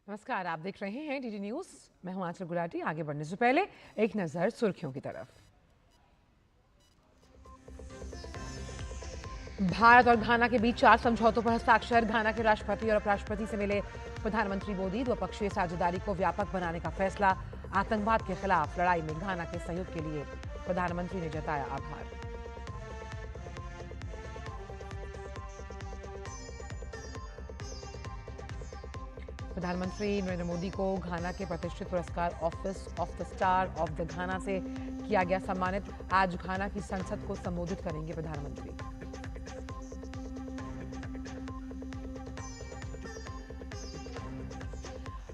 नमस्कार, आप देख रहे हैं डीडी न्यूज। मैं हूं आंचल गुलाटी। आगे बढ़ने से पहले एक नजर सुर्खियों की तरफ। भारत और घाना के बीच 4 समझौतों पर हस्ताक्षर। घाना के राष्ट्रपति और उपराष्ट्रपति से मिले प्रधानमंत्री मोदी। द्विपक्षीय साझेदारी को व्यापक बनाने का फैसला। आतंकवाद के खिलाफ लड़ाई में घाना के सहयोग के लिए प्रधानमंत्री ने जताया आभार। प्रधानमंत्री नरेंद्र मोदी को घाना के प्रतिष्ठित पुरस्कार office of the star of the Ghana से किया गया सम्मानित। आज घाना की संसद को संबोधित करेंगे प्रधानमंत्री।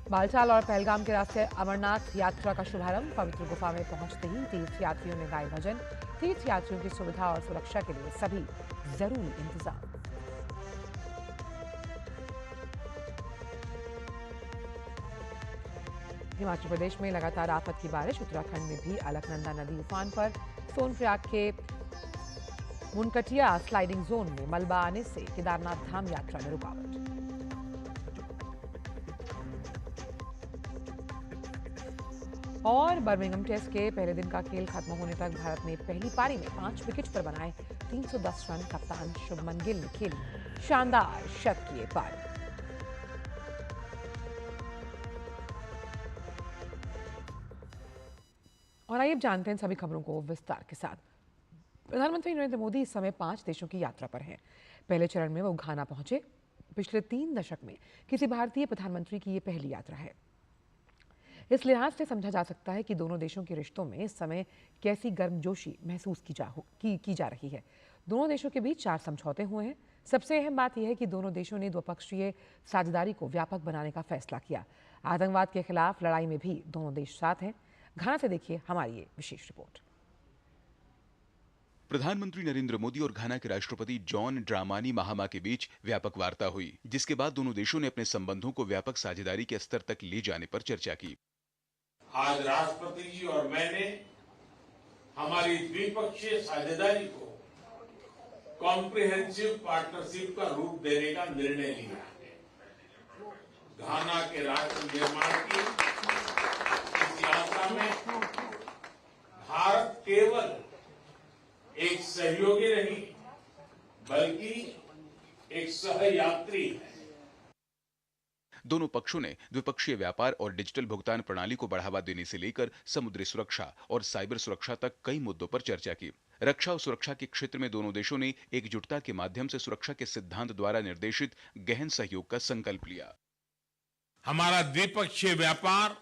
बालटाल और पहलगाम के रास्ते अमरनाथ यात्रा का शुभारंभ। पवित्र गुफा में पहुंचते ही तीर्थयात्रियों ने गाए भजन। तीर्थयात्रियों की सुविधा और सुरक्षा के लिए सभी जरूरी इंतजाम। हिमाचल प्रदेश में लगातार आफत की बारिश। उत्तराखंड में भी अलकनंदा नदी उफान पर। सोनप्रयाग के मुनकटिया स्लाइडिंग जोन में मलबा आने से केदारनाथ धाम यात्रा में रुकावट। और बर्मिंघम टेस्ट के पहले दिन का खेल खत्म होने तक भारत ने पहली पारी में 5 विकेट पर बनाए 310 रन। कप्तान शुभमन गिल ने खेली शानदार शतकीय पारी। और आइए अब जानते हैं सभी खबरों को विस्तार के साथ। प्रधानमंत्री नरेंद्र मोदी इस समय 5 देशों की यात्रा पर हैं। पहले चरण में वो घाना पहुंचे। पिछले 3 दशक में किसी भारतीय प्रधानमंत्री की ये पहली यात्रा है। इस लिहाज से समझा जा सकता है कि दोनों देशों के रिश्तों में इस समय कैसी गर्मजोशी महसूस की जा रही है। दोनों देशों के बीच 4 समझौते हुए हैं। सबसे अहम बात यह है कि दोनों देशों ने द्विपक्षीय साझेदारी को व्यापक बनाने का फैसला किया। आतंकवाद के खिलाफ लड़ाई में भी दोनों देश साथ हैं। घाना से देखिए हमारी ये विशेष रिपोर्ट। प्रधानमंत्री नरेंद्र मोदी और घाना के राष्ट्रपति जॉन ड्रामानी महामा के बीच व्यापक वार्ता हुई, जिसके बाद दोनों देशों ने अपने संबंधों को व्यापक साझेदारी के स्तर तक ले जाने पर चर्चा की। आज राष्ट्रपति जी और मैंने हमारी द्विपक्षीय साझेदारी को कॉम्प्रिहेंसिव पार्टनरशिप का रूप देने का निर्णय लिया है। घाना के राष्ट्र निर्माण की इस यात्रा में भारत केवल एक सहयोगी नहीं बल्कि एक सहयात्री है। दोनों पक्षों ने द्विपक्षीय व्यापार और डिजिटल भुगतान प्रणाली को बढ़ावा देने से लेकर समुद्री सुरक्षा और साइबर सुरक्षा तक कई मुद्दों पर चर्चा की। रक्षा और सुरक्षा के क्षेत्र में दोनों देशों ने एकजुटता के माध्यम से सुरक्षा के सिद्धांत द्वारा निर्देशित गहन सहयोग का संकल्प लिया। हमारा द्विपक्षीय व्यापार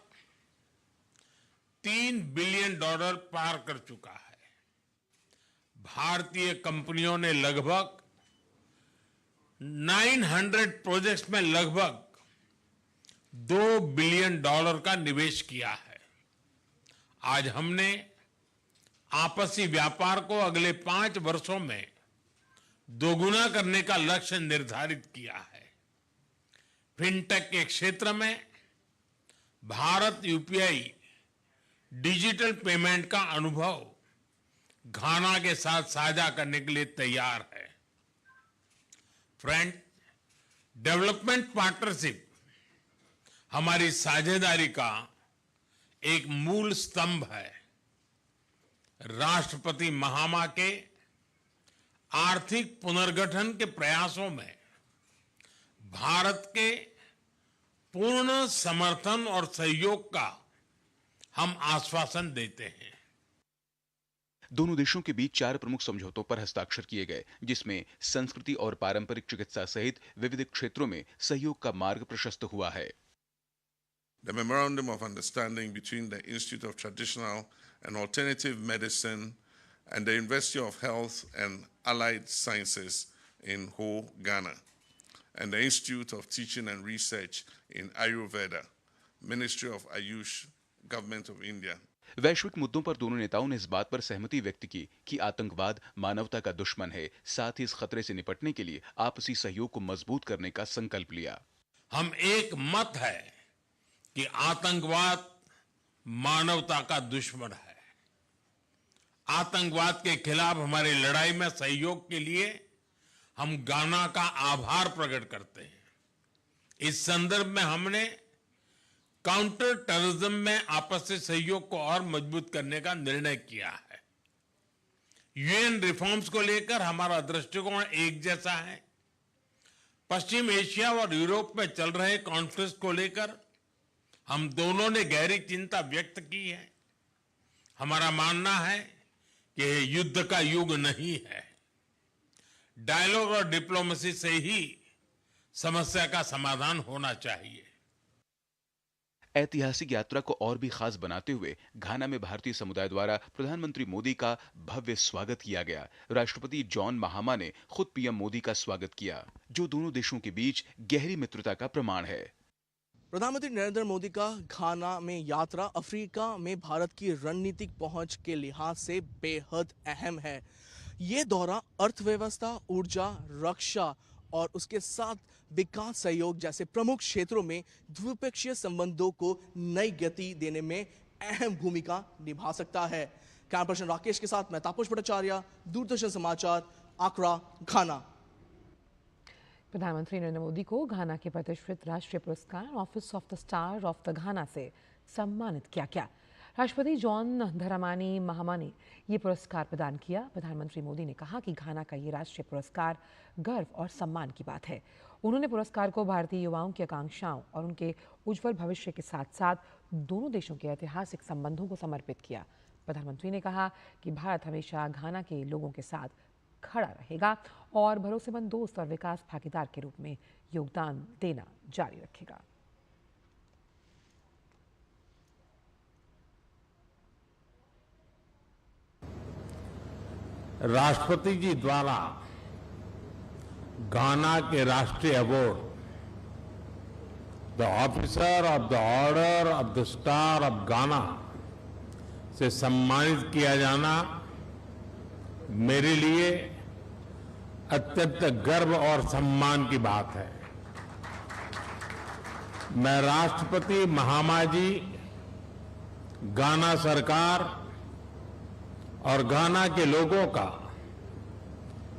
$3 बिलियन पार कर चुका है। भारतीय कंपनियों ने लगभग 900 प्रोजेक्ट्स में लगभग $2 बिलियन का निवेश किया है। आज हमने आपसी व्यापार को अगले 5 वर्षों में दोगुना करने का लक्ष्य निर्धारित किया है। फिनटेक के क्षेत्र में भारत यूपीआई डिजिटल पेमेंट का अनुभव घाना के साथ साझा करने के लिए तैयार है। फ्रेंड, डेवलपमेंट पार्टनरशिप हमारी साझेदारी का एक मूल स्तंभ है। राष्ट्रपति महामा के आर्थिक पुनर्गठन के प्रयासों में भारत के पूर्ण समर्थन और सहयोग का हम आश्वासन देते हैं। दोनों देशों के बीच 4 प्रमुख समझौतों पर हस्ताक्षर किए गए, जिसमें संस्कृति और पारंपरिक चिकित्सा सहित विविध क्षेत्रों में सहयोग का मार्ग प्रशस्त हुआ है। The Memorandum of Understanding between the Institute of Traditional and Alternative Medicine and the University of Health and Allied Sciences in Ho, Ghana, and the Institute of Teaching and Research in Ayurveda, Ministry of Ayush, Government of India. वैश्विक मुद्दों पर दोनों नेताओं ने इस बात पर सहमति व्यक्त की कि आतंकवाद मानवता का दुश्मन है। साथ ही इस खतरे से निपटने के लिए आपसी सहयोग को मजबूत करने का संकल्प लिया। हम एक मत है कि आतंकवाद मानवता का दुश्मन है। आतंकवाद के खिलाफ हमारी लड़ाई में सहयोग के लिए हम घाना का आभार प्रकट करते हैं। इस संदर्भ में हमने काउंटर टेररिज्म में आपसी सहयोग को और मजबूत करने का निर्णय किया है। यूएन रिफॉर्म्स को लेकर हमारा दृष्टिकोण एक जैसा है। पश्चिम एशिया और यूरोप में चल रहे कॉन्फ्लिक्ट को लेकर हम दोनों ने गहरी चिंता व्यक्त की है। हमारा मानना है कि यह युद्ध का युग नहीं है। डायलॉग और डिप्लोमेसी से ही समस्या का समाधान होना चाहिए। ऐतिहासिक यात्रा को और भी खास बनाते हुए घाना में भारतीय समुदाय द्वारा प्रधानमंत्री मोदी का भव्य स्वागत किया गया। राष्ट्रपति जॉन महामा ने खुद पीएम मोदी का स्वागत किया, जो दोनों देशों के बीच गहरी मित्रता का प्रमाण है। प्रधानमंत्री नरेंद्र मोदी का घाना में यात्रा अफ्रीका में भारत की रणनीतिक पहुंच के लिहाज से बेहद अहम है। ये दौरा अर्थव्यवस्था, ऊर्जा, रक्षा और उसके साथ विकास सहयोग जैसे प्रमुख क्षेत्रों में द्विपक्षीय संबंधों को नई गति देने में अहम भूमिका निभा सकता है। कैमरा पर्सन राकेश के साथ मैं तापस भट्टाचार्य, दूरदर्शन समाचार, आक्रा, घाना। प्रधानमंत्री नरेंद्र मोदी को घाना के प्रतिष्ठित राष्ट्रीय पुरस्कार office of the star of the Ghana से सम्मानित किया गया। राष्ट्रपति जॉन दरामानी महामा ने ये पुरस्कार प्रदान किया। प्रधानमंत्री मोदी ने कहा कि घाना का ये राष्ट्रीय पुरस्कार गर्व और सम्मान की बात है। उन्होंने पुरस्कार को भारतीय युवाओं की आकांक्षाओं और उनके उज्जवल भविष्य के साथ साथ दोनों देशों के ऐतिहासिक संबंधों को समर्पित किया। प्रधानमंत्री ने कहा कि भारत हमेशा घाना के लोगों के साथ खड़ा रहेगा और भरोसेमंद दोस्त और विकास भागीदार के रूप में योगदान देना जारी रखेगा। राष्ट्रपति जी द्वारा घाना के राष्ट्रीय award the officer of the order of the star of घाना से सम्मानित किया जाना मेरे लिए अत्यंत गर्व और सम्मान की बात है। मैं राष्ट्रपति महामा जी, घाना सरकार और घाना के लोगों का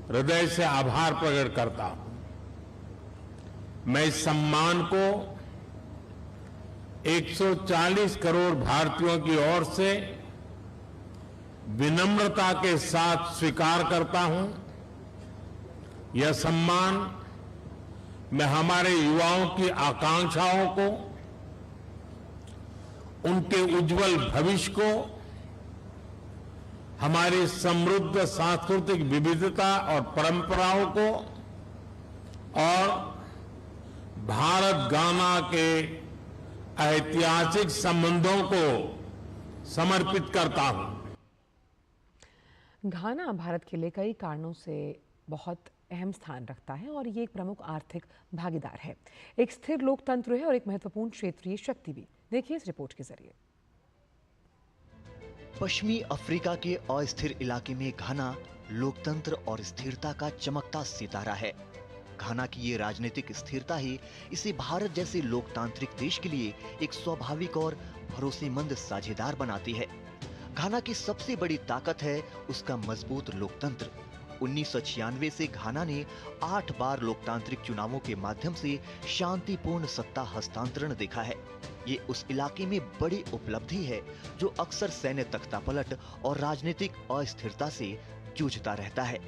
हृदय से आभार प्रकट करता हूं। मैं इस सम्मान को 140 करोड़ भारतीयों की ओर से विनम्रता के साथ स्वीकार करता हूं। यह सम्मान मैं हमारे युवाओं की आकांक्षाओं को, उनके उज्जवल भविष्य को, हमारी समृद्ध सांस्कृतिक विविधता और परंपराओं को और भारत घाना के ऐतिहासिक संबंधों को समर्पित करता हूं। घाना भारत के लिए कई कारणों से बहुत अहम स्थान रखता है और ये एक प्रमुख आर्थिक भागीदार है, एक स्थिर लोकतंत्र है और एक महत्वपूर्ण क्षेत्रीय शक्ति भी। देखिए इस रिपोर्ट के जरिए। पश्चिमी अफ्रीका के अस्थिर इलाके में घाना लोकतंत्र और स्थिरता का चमकता सितारा है। घाना की ये राजनीतिक स्थिरता ही इसे भारत जैसे लोकतांत्रिक देश के लिए एक स्वाभाविक और भरोसेमंद साझेदार बनाती है। घाना की सबसे बड़ी ताकत है उसका मजबूत लोकतंत्र। 1996 से घाना ने 8 बार लोकतांत्रिक चुनावों के माध्यम से शांतिपूर्ण सत्ता हस्तांतरण देखा है। ये उस इलाके में बड़ी उपलब्धि है जो अक्सर सैन्य तख्तापलट और राजनीतिक अस्थिरता से जूझता रहता है।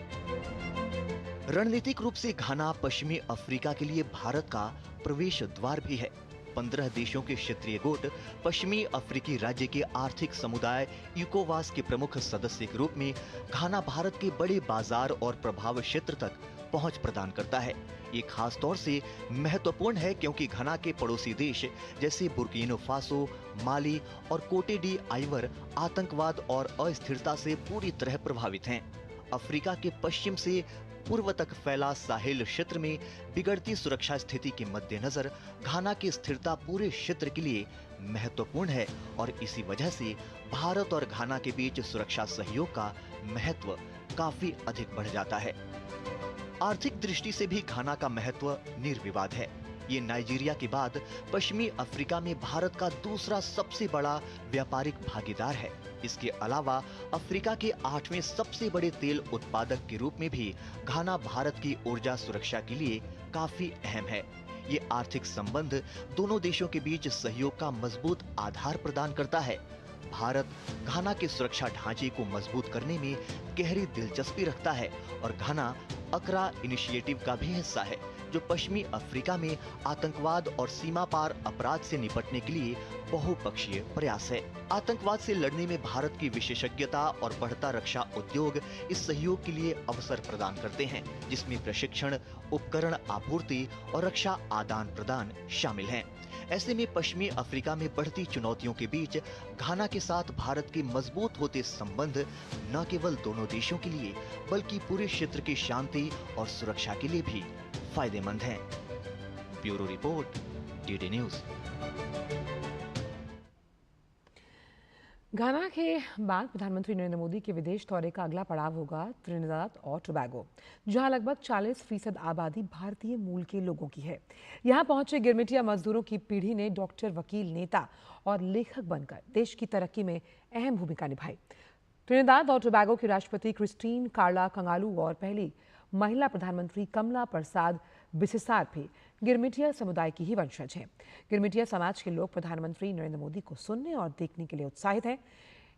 रणनीतिक रूप से घाना पश्चिमी अफ्रीका के लिए भारत का प्रवेश द्वार भी है। 15 देशों के क्षेत्रीय गुट पश्चिमी अफ्रीकी राज्य के आर्थिक समुदाय इकोवास के प्रमुख सदस्य के रूप में घाना भारत के बड़े बाजार और प्रभाव क्षेत्र तक पहुंच प्रदान करता है। ये खास तौर से महत्वपूर्ण है क्योंकि घाना के पड़ोसी देश जैसे बुर्किना फासो, माली और कोटे डी आइवर आतंकवाद और अस्थिरता से पूरी तरह प्रभावित हैं। अफ्रीका के पश्चिम से पूर्व तक फैला साहेल क्षेत्र में बिगड़ती सुरक्षा स्थिति के मद्देनजर घाना की स्थिरता पूरे क्षेत्र के लिए महत्वपूर्ण है और इसी वजह से भारत और घाना के बीच सुरक्षा सहयोग का महत्व काफी अधिक बढ़ जाता है। आर्थिक दृष्टि से भी घाना का महत्व निर्विवाद है। ये नाइजीरिया के बाद पश्चिमी अफ्रीका में भारत का दूसरा सबसे बड़ा व्यापारिक भागीदार है। इसके अलावा अफ्रीका के 8वें सबसे बड़े तेल उत्पादक के रूप में भी घाना भारत की ऊर्जा सुरक्षा के लिए काफी अहम है। ये आर्थिक संबंध दोनों देशों के बीच सहयोग का मजबूत आधार प्रदान करता है। भारत घाना के सुरक्षा ढांचे को मजबूत करने में गहरी दिलचस्पी रखता है और घाना अकरा इनिशिएटिव का भी हिस्सा है, जो पश्चिमी अफ्रीका में आतंकवाद और सीमा पार अपराध से निपटने के लिए बहुपक्षीय प्रयास है। आतंकवाद से लड़ने में भारत की विशेषज्ञता और बढ़ता रक्षा उद्योग इस सहयोग के लिए अवसर प्रदान करते हैं, जिसमें प्रशिक्षण, उपकरण आपूर्ति और रक्षा आदान प्रदान शामिल हैं। ऐसे में पश्चिमी अफ्रीका में बढ़ती चुनौतियों के बीच घाना के साथ भारत के मजबूत होते संबंध न केवल दोनों देशों के लिए बल्कि पूरे क्षेत्र की शांति और सुरक्षा के लिए भी फायदेमंद हैं। Bureau report, DD news. Ghana के बाद प्रधानमंत्री नरेंद्र मोदी के विदेश दौरे का अगला पड़ाव होगा त्रिनिदाद और टोबैगो, जहां लगभग 40% आबादी भारतीय मूल के लोगों की है। यहां पहुंचे गिरमिटिया मजदूरों की पीढ़ी ने डॉक्टर, वकील, नेता और लेखक बनकर देश की तरक्की में अहम भूमिका निभाई। त्रिनिदाद और टोबैगो की राष्ट्रपति क्रिस्टीन कार्ला कंगालू और पहली महिला प्रधानमंत्री कमला प्रसाद बिसेसार भी गिरमिटिया समुदाय की ही वंशज हैं। गिरमिटिया समाज के लोग प्रधानमंत्री नरेंद्र मोदी को सुनने और देखने के लिए उत्साहित हैं।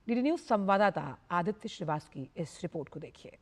डीडी न्यूज संवाददाता आदित्य श्रीवास्तव की इस रिपोर्ट को देखिए।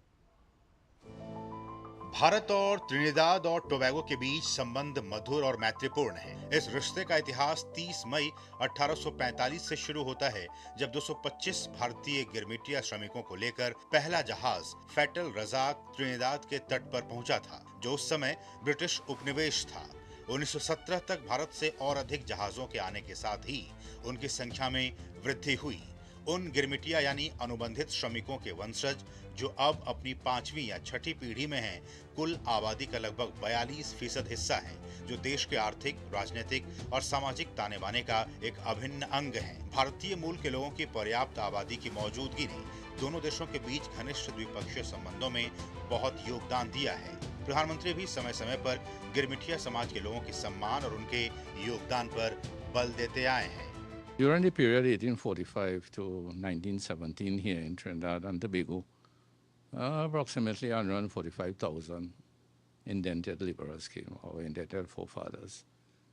भारत और त्रिनिदाद और टोबैगो के बीच संबंध मधुर और मैत्रीपूर्ण है। इस रिश्ते का इतिहास 30 मई 1845 से शुरू होता है, जब 225 भारतीय गिरमिटिया श्रमिकों को लेकर पहला जहाज फैटल रजाक त्रिनिदाद के तट पर पहुंचा था, जो उस समय ब्रिटिश उपनिवेश था। 1917 तक भारत से और अधिक जहाजों के आने के साथ ही उनकी संख्या में वृद्धि हुई। उन गिरमिटिया यानी अनुबंधित श्रमिकों के वंशज, जो अब अपनी 5वीं या 6ठी पीढ़ी में हैं, कुल आबादी का लगभग 42% हिस्सा है, जो देश के आर्थिक, राजनीतिक और सामाजिक ताने बाने का एक अभिन्न अंग है। भारतीय मूल के लोगों की पर्याप्त आबादी की मौजूदगी ने दोनों देशों के बीच घनिष्ठ द्विपक्षीय संबंधों में बहुत योगदान दिया है। प्रधानमंत्री भी समय समय पर गिरमिटिया समाज के लोगों के सम्मान और उनके योगदान पर बल देते आए हैं। During the period 1845 to 1917 here in Trinidad and Tobago, approximately 145,000 indented laborers came, or indented forefathers.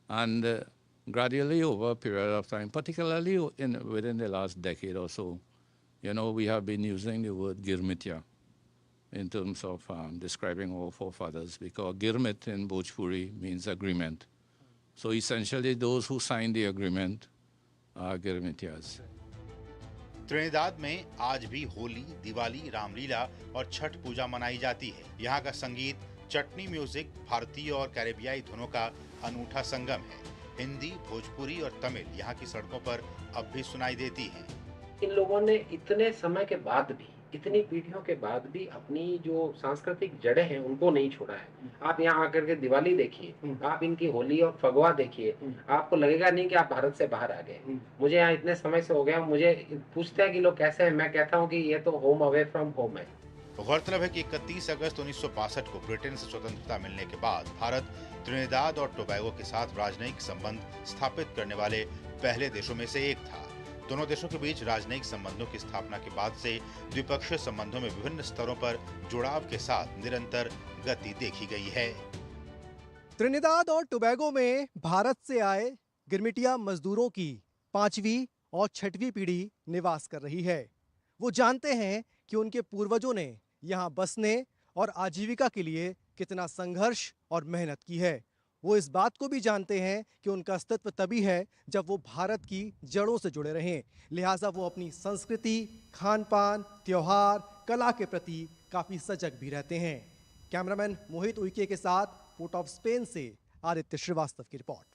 And gradually over a period of time, particularly within the last decade or so, we have been using the word Girmitia in terms of describing our forefathers, because Girmit in Bhojpuri means agreement. So essentially those who signed the agreement गिरमिटियाज। Trinidad में आज भी होली, दिवाली, रामलीला और छठ पूजा मनाई जाती है। यहाँ का संगीत, चटनी म्यूजिक, भारतीय और कैरेबियाई धुनों का अनूठा संगम है। हिंदी, भोजपुरी और तमिल यहाँ की सड़कों पर अब भी सुनाई देती हैं। इन लोगों ने इतने समय के बाद भी, इतनी पीढ़ियों के बाद भी अपनी जो सांस्कृतिक जड़ें हैं उनको नहीं छोड़ा है। आप यहाँ आकर के दिवाली देखिए, आप इनकी होली और फगवा देखिए, आपको लगेगा नहीं कि आप भारत से बाहर आ गए। मुझे यहाँ इतने समय से हो गया, मुझे पूछते हैं कि लोग कैसे हैं, मैं कहता हूँ कि ये तो होम अवे फ्रॉम होम है। गौरतलब है कि 31 अगस्त 1962 को ब्रिटेन से स्वतंत्रता मिलने के बाद भारत त्रिनिदाद और टोबैगो के साथ राजनयिक संबंध स्थापित करने वाले पहले देशों में से एक था। दोनों देशों के बीच राजनयिक संबंधों की स्थापना के बाद से द्विपक्षीय संबंधों में विभिन्न स्तरों पर जुड़ाव के साथ निरंतर गति देखी गई है। त्रिनिदाद और टोबैगो में भारत से आए गिरमिटिया मजदूरों की 5वीं और 6वीं पीढ़ी निवास कर रही है। वो जानते हैं कि उनके पूर्वजों ने यहाँ बसने और आजीविका के लिए कितना संघर्ष और मेहनत की है। वो इस बात को भी जानते हैं कि उनका अस्तित्व तभी है जब वो भारत की जड़ों से जुड़े रहें। लिहाजा वो अपनी संस्कृति, खान पान, त्योहार, कला के प्रति काफ़ी सजग भी रहते हैं। कैमरामैन मोहित उइके के साथ पोर्ट ऑफ स्पेन से आदित्य श्रीवास्तव की रिपोर्ट।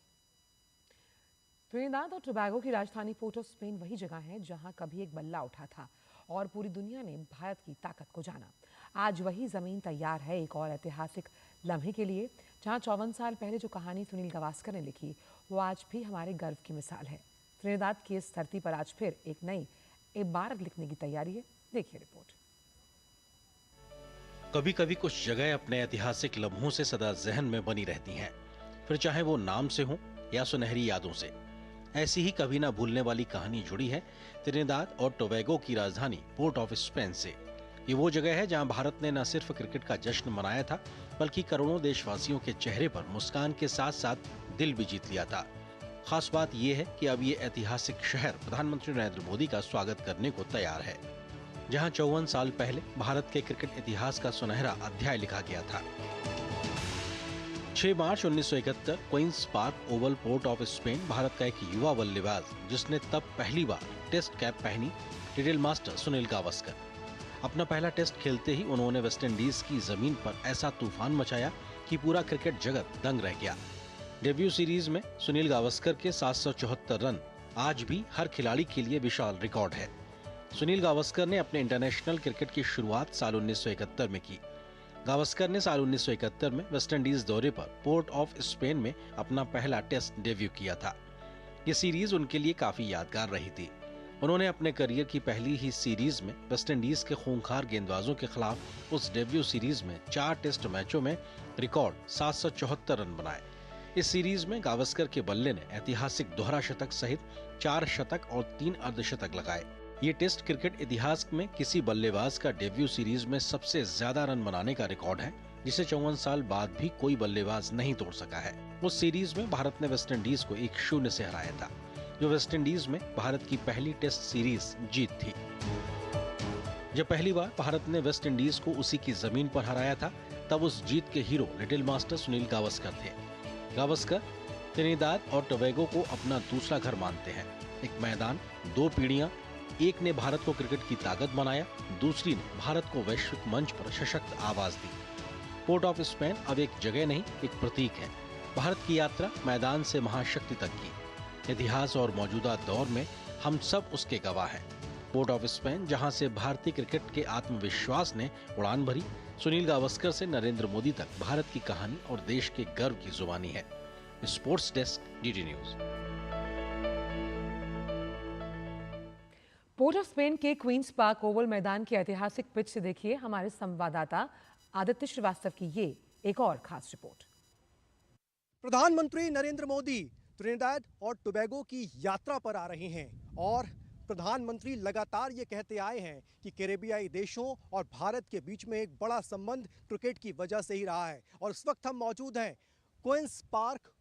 त्रिनिदाद और टोबैगो की राजधानी पोर्ट ऑफ स्पेन वही जगह है जहां कभी एक बल्ला उठा था और पूरी दुनिया ने भारत की ताकत को जाना। आज वही जमीन तैयार है एक और ऐतिहासिक लम्हे के लिए, जहां 54 साल पहले जो कहानी सुनील गावस्कर ने लिखी वो आज भी हमारे गर्व की मिसाल है। त्रिनिदाद की इस धरती पर आज फिर एक नई इबारत लिखने की तैयारी है। देखिए रिपोर्ट। कभी कभी कुछ जगह अपने ऐतिहासिक लम्हों से सदा जहन में बनी रहती हैं। फिर चाहे वो नाम से हो या सुनहरी यादों से। ऐसी ही कभी ना भूलने वाली कहानी जुड़ी है त्रिनिदाद और टोबैगो की राजधानी पोर्ट ऑफ स्पेन से। ये वो जगह है जहां भारत ने न सिर्फ क्रिकेट का जश्न मनाया था, बल्कि करोड़ों देशवासियों के चेहरे पर मुस्कान के साथ साथ दिल भी जीत लिया था। खास बात यह है कि अब ये ऐतिहासिक शहर प्रधानमंत्री नरेंद्र मोदी का स्वागत करने को तैयार है, जहां 54 साल पहले भारत के क्रिकेट इतिहास का सुनहरा अध्याय लिखा गया था। 6 मार्च 1971 Queen's Park Oval Port of Spain Bharat का एक युवा बल्लेबाज, जिसने तब पहली बार टेस्ट कैप पहनी, लिटिल मास्टर सुनील गावस्कर। अपना पहला टेस्ट खेलते ही उन्होंने वेस्टइंडीज की जमीन पर ऐसा तूफान मचाया कि पूरा क्रिकेट जगत दंग रह गया। डेब्यू सीरीज में सुनील गावस्कर के 774 रन आज भी हर खिलाड़ी के लिए विशाल रिकॉर्ड है। सुनील गावस्कर ने अपने इंटरनेशनल क्रिकेट की शुरुआत साल 1971 में की। गावस्कर ने साल 1971 में वेस्टइंडीज दौरे पर पोर्ट ऑफ स्पेन में अपना पहला टेस्ट डेब्यू किया था। ये सीरीज उनके लिए काफी यादगार रही थी। उन्होंने अपने करियर की पहली ही सीरीज में वेस्टइंडीज के खूंखार गेंदबाजों के खिलाफ उस डेब्यू सीरीज में 4 टेस्ट मैचों में रिकॉर्ड 774 रन बनाए। इस सीरीज में गावस्कर के बल्ले ने ऐतिहासिक दोहरा शतक सहित 4 शतक और 3 अर्धशतक लगाए। ये टेस्ट क्रिकेट इतिहास में किसी बल्लेबाज का डेब्यू सीरीज में सबसे ज्यादा रन बनाने का रिकॉर्ड है, जिसे 54 साल बाद भी कोई बल्लेबाज नहीं तोड़ सका है। उस सीरीज में भारत ने वेस्टइंडीज को 1-0 से हराया था, जो वेस्टइंडीज में भारत की पहली टेस्ट सीरीज जीत थी। जब पहली बार भारत ने वेस्टइंडीज को उसी की जमीन पर हराया था, तब उस जीत के hero little master Sunil Gavaskar थे। गावस्कर त्रिनिदाद और टोबैगो को अपना दूसरा घर मानते हैं। एक मैदान, 2 पीढ़ियां, एक ने भारत को क्रिकेट की ताकत बनाया, दूसरी ने भारत को वैश्विक मंच पर सशक्त आवाज दी। पोर्ट ऑफ स्पेन अब एक जगह नहीं, एक प्रतीक है। भारत की यात्रा मैदान से महाशक्ति तक की। इतिहास और मौजूदा दौर में हम सब उसके गवाह हैं। पोर्ट ऑफ स्पेन, जहां से भारतीय क्रिकेट के आत्मविश्वास ने उड़ान भरी, सुनील गावस्कर से नरेंद्र मोदी तक भारत की कहानी और देश के गर्व की जुबानी है। Sports desk, DD news. Port of Spain के क्वींस पार्क ओवल मैदान की ऐतिहासिक पिच से देखिए हमारे संवाददाता आदित्य श्रीवास्तव की ये एक और खास रिपोर्ट। प्रधानमंत्री नरेंद्र मोदी त्रिनिदाद और टोबैगो की यात्रा पर आ रहे हैं और प्रधानमंत्री लगातार ये कहते आए हैं कि कैरेबियाई देशों और भारत के बीच में एक बड़ा संबंध क्रिकेट की वजह से ही रहा है। और इस वक्त हम मौजूद हैं क्वींस पार्क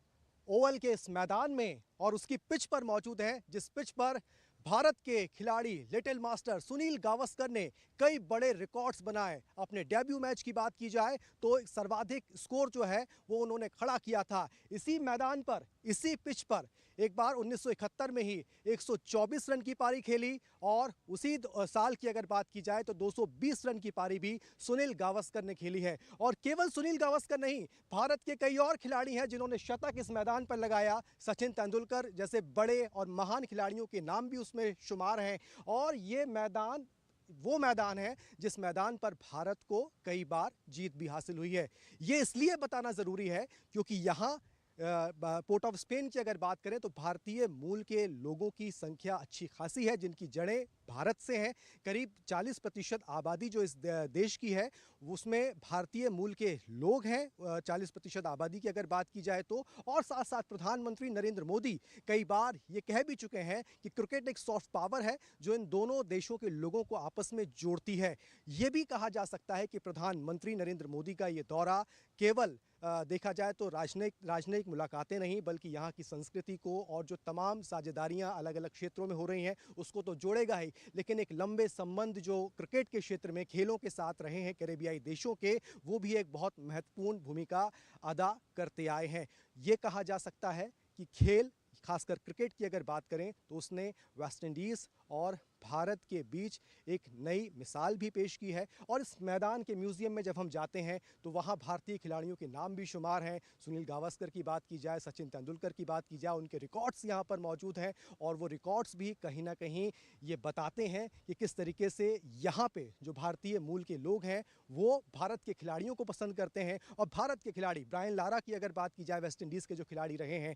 ओवल के इस मैदान में और उसकी पिच पर मौजूद हैं, जिस पिच पर भारत के खिलाड़ी लिटिल मास्टर सुनील गावस्कर ने कई बड़े रिकॉर्ड्स बनाए। अपने डेब्यू मैच की बात की जाए तो सर्वाधिक स्कोर जो है वो उन्होंने खड़ा किया था इसी मैदान पर, इसी पिच पर। एक बार 1971 में ही 124 रन की पारी खेली और उसी साल की अगर बात की जाए तो 220 रन की पारी भी सुनील गावस्कर ने खेली है। और केवल सुनील गावस्कर नहीं, भारत के कई और खिलाड़ी हैं जिन्होंने शतक इस मैदान पर लगाया। सचिन तेंदुलकर जैसे बड़े और महान खिलाड़ियों के नाम भी उसमें शुमार हैं। और ये मैदान वो मैदान है जिस मैदान पर भारत को कई बार जीत भी हासिल हुई है। ये इसलिए बताना ज़रूरी है क्योंकि यहाँ पोर्ट ऑफ स्पेन की अगर बात करें तो भारतीय मूल के लोगों की संख्या अच्छी खासी है, जिनकी जड़ें भारत से हैं। करीब 40% आबादी जो इस देश की है उसमें भारतीय मूल के लोग हैं, 40% आबादी की अगर बात की जाए तो। और साथ साथ प्रधानमंत्री नरेंद्र मोदी कई बार ये कह भी चुके हैं कि क्रिकेट एक सॉफ्ट पावर है जो इन दोनों देशों के लोगों को आपस में जोड़ती है। ये भी कहा जा सकता है कि प्रधानमंत्री नरेंद्र मोदी का ये दौरा केवल देखा जाए तो राजनयिक मुलाकातें नहीं, बल्कि यहाँ की संस्कृति को और जो तमाम साझेदारियाँ अलग अलग क्षेत्रों में हो रही हैं उसको तो जोड़ेगा ही, लेकिन एक लंबे संबंध जो क्रिकेट के क्षेत्र में खेलों के साथ रहे हैं कैरेबियाई देशों के, वो भी एक बहुत महत्वपूर्ण भूमिका अदा करते आए हैं। ये कहा जा सकता है कि खेल, खासकर क्रिकेट की अगर बात करें तो उसने वेस्टइंडीज़ और भारत के बीच एक नई मिसाल भी पेश की है। और इस मैदान के म्यूज़ियम में जब हम जाते हैं तो वहाँ भारतीय खिलाड़ियों के नाम भी शुमार हैं। सुनील गावस्कर की बात की जाए, सचिन तेंदुलकर की बात की जाए, उनके रिकॉर्ड्स यहाँ पर मौजूद हैं। और वो रिकॉर्ड्स भी कहीं ना कहीं ये बताते हैं कि किस तरीके से यहाँ पे जो भारतीय मूल के लोग हैं वो भारत के खिलाड़ियों को पसंद करते हैं। और भारत के खिलाड़ी, ब्रायन लारा की अगर बात की जाए, वेस्टइंडीज़ के जो खिलाड़ी रहे हैं,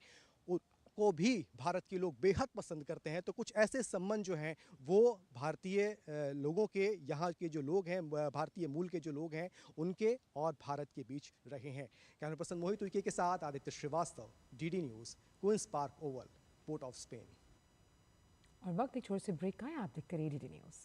को भी भारत के लोग बेहद पसंद करते हैं। तो कुछ ऐसे संबंध जो हैं वो भारतीय लोगों के, यहाँ के जो लोग हैं, भारतीय मूल के जो लोग हैं, उनके और भारत के बीच रहे हैं। कैमरा पर्सन मोहित उइके के साथ Aditya Srivastava, DD News, Queen's Park Oval, Port of Spain. और वक्त एक छोटे से ब्रेक का है, आप देखते रहिए डीडी न्यूज़।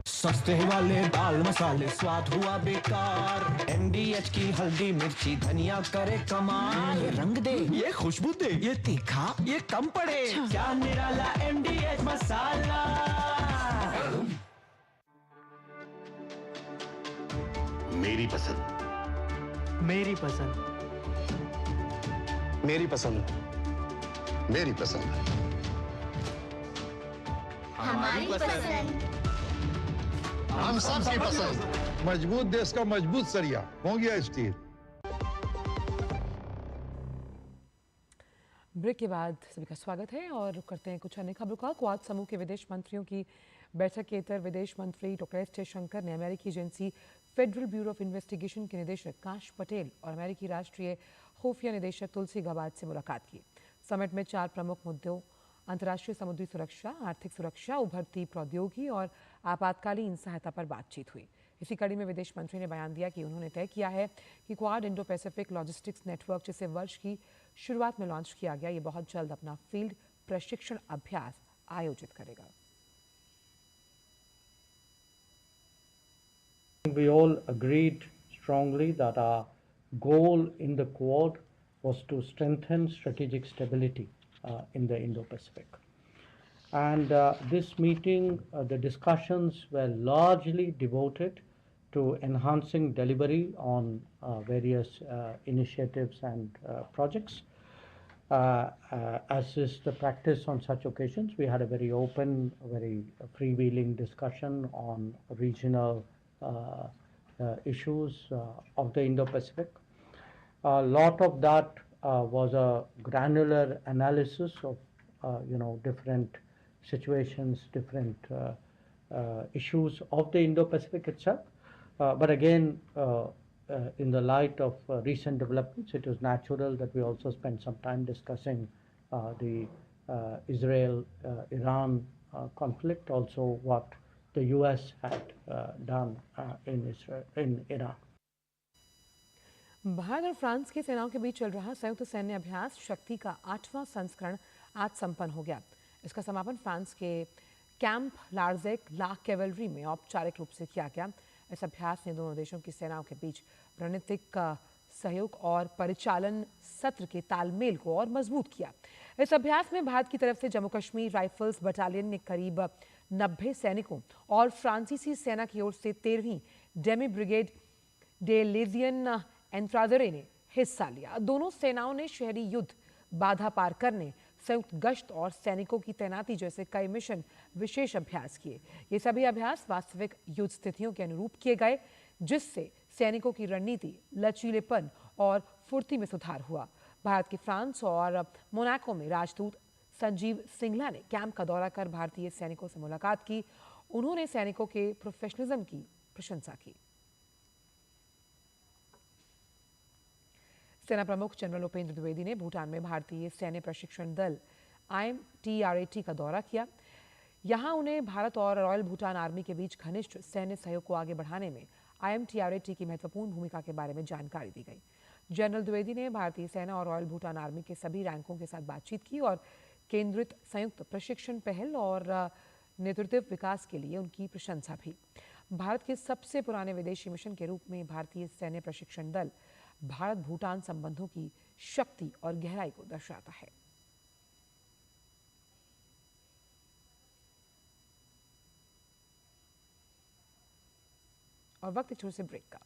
सस्ते वाले दाल मसाले स्वाद हुआ बेकार, MDH की हल्दी मिर्ची धनिया करे कमाल, ये रंग दे, ये खुशबू दे, ये तीखा, ये कम पड़े, क्या निराला MDH मसाला। मेरी पसंद, मेरी पसंद, मेरी पसंद, मेरी पसंद, हमारी पसंद, हम सबकी पसंद। मजबूत देश का मजबूत सरिया हो गया स्टील। ब्रेक के बाद सभी का स्वागत है और करते हैं कुछ अन्य खबरों का। क्वाड समूह के विदेश मंत्रियों की बैठक के इतर विदेश मंत्री डॉक्टर एस जयशंकर ने अमेरिकी agency federal bureau of investigation के निदेशक काश पटेल और अमेरिकी राष्ट्रीय खुफिया निदेशक तुलसी गबार्ड से मुलाकात की। समिट में 4 प्रमुख मुद्दों अंतर्राष्ट्रीय समुद्री सुरक्षा, आर्थिक सुरक्षा, उभरती प्रौद्योगिकी और आपातकालीन सहायता पर बातचीत हुई। इसी कड़ी में विदेश मंत्री ने बयान दिया कि उन्होंने तय किया है कि quad Indo Pacific logistics network, जिसे वर्ष की शुरुआत में लॉन्च किया गया, ये बहुत जल्द अपना फील्ड प्रशिक्षण अभ्यास आयोजित करेगा। We all agreed strongly that our goal in the Quad was to strengthen strategic stability in the Indo-Pacific. And this meeting, the discussions were largely devoted to enhancing delivery on various initiatives and projects. As is the practice on such occasions, we had a very open, very freewheeling discussion on regional issues of the Indo-Pacific. A lot of that was a granular analysis of different situations, different issues of the Indo-Pacific itself. But again, in the light of recent developments, it is natural that we also spend some time discussing the Israel-Iran conflict, also what the US had done in Iran. Bharat और France की सेनाओं के बीच चल रहा संयुक्त सैन्य अभ्यास शक्ति का 8वां संस्करण आज संपन्न हो गया। इसका समापन फ्रांस के कैंप लार्जेक ला कैवलरी में औपचारिक रूप से किया गया। इस अभ्यास ने दोनों देशों की सेनाओं के बीच रणनीतिक सहयोग और परिचालन सत्र के तालमेल को और मजबूत किया। इस अभ्यास में भारत की तरफ से जम्मू कश्मीर राइफल्स बटालियन ने करीब 90 सैनिकों और फ्रांसीसी सेना की ओर से 13वीं डेमी ब्रिगेड डे लेजियन एंट्रादरे ने हिस्सा लिया। दोनों सेनाओं ने शहरी युद्ध, बाधा पार करने, संयुक्त गश्त और सैनिकों की तैनाती जैसे कई मिशन विशेष अभ्यास किए। ये सभी अभ्यास वास्तविक युद्ध स्थितियों के अनुरूप किए गए, जिससे सैनिकों की रणनीति, लचीलेपन और फुर्ती में सुधार हुआ। भारत के फ्रांस और मोनाको में राजदूत संजीव सिंगला ने कैंप का दौरा कर भारतीय सैनिकों से मुलाकात की। उन्होंने सैनिकों के प्रोफेशनलिज्म की प्रशंसा की। सेना प्रमुख जनरल उपेंद्र द्विवेदी ने भूटान में भारतीय सैन्य प्रशिक्षण दल IMTRAT का दौरा किया। यहां उन्हें भारत और रॉयल भूटान आर्मी के बीच घनिष्ठ सैन्य सहयोग को आगे बढ़ाने में IMTRAT की महत्वपूर्ण भूमिका के बारे में जानकारी दी गई। जनरल द्विवेदी ने भारतीय सेना और रॉयल भूटान आर्मी के सभी रैंकों के साथ बातचीत की और केंद्रित संयुक्त प्रशिक्षण पहल और नेतृत्व विकास के लिए उनकी प्रशंसा भी। भारत के सबसे पुराने विदेशी मिशन के रूप में भारतीय सैन्य प्रशिक्षण दल भारत भूटान संबंधों की शक्ति और गहराई को दर्शाता है। और वक्त एक छोटे से ब्रेक का।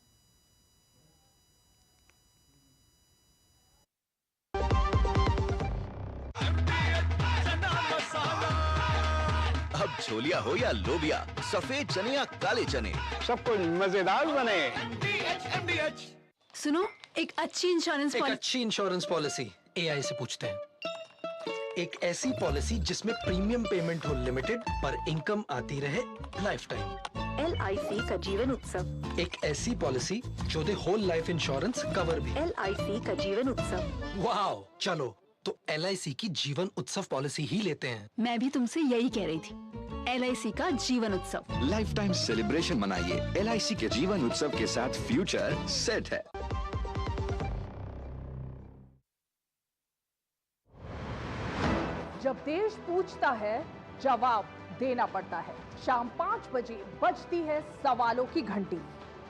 अब छोलिया हो या लोबिया, सफेद चने या काले चने, सब कुछ मजेदार बने। MDH। सुनो, एक अच्छी इंश्योरेंस पॉलिसी AI से पूछते हैं। एक ऐसी पॉलिसी जिसमें प्रीमियम पेमेंट हो लिमिटेड पर इनकम आती रहे लाइफ टाइम। LIC का जीवन उत्सव। एक ऐसी पॉलिसी जो दे होल लाइफ इंश्योरेंस कवर भी। LIC का जीवन उत्सव। वाओ, चलो तो LIC की जीवन उत्सव पॉलिसी ही लेते हैं। मैं भी तुमसे यही कह रही थी, LIC का जीवन उत्सव। लाइफ टाइम सेलिब्रेशन मनाइए LIC के जीवन उत्सव के साथ। फ्यूचर सेट है। जब देश पूछता है, जवाब देना पड़ता है। शाम 5 बजे बजती है सवालों की घंटी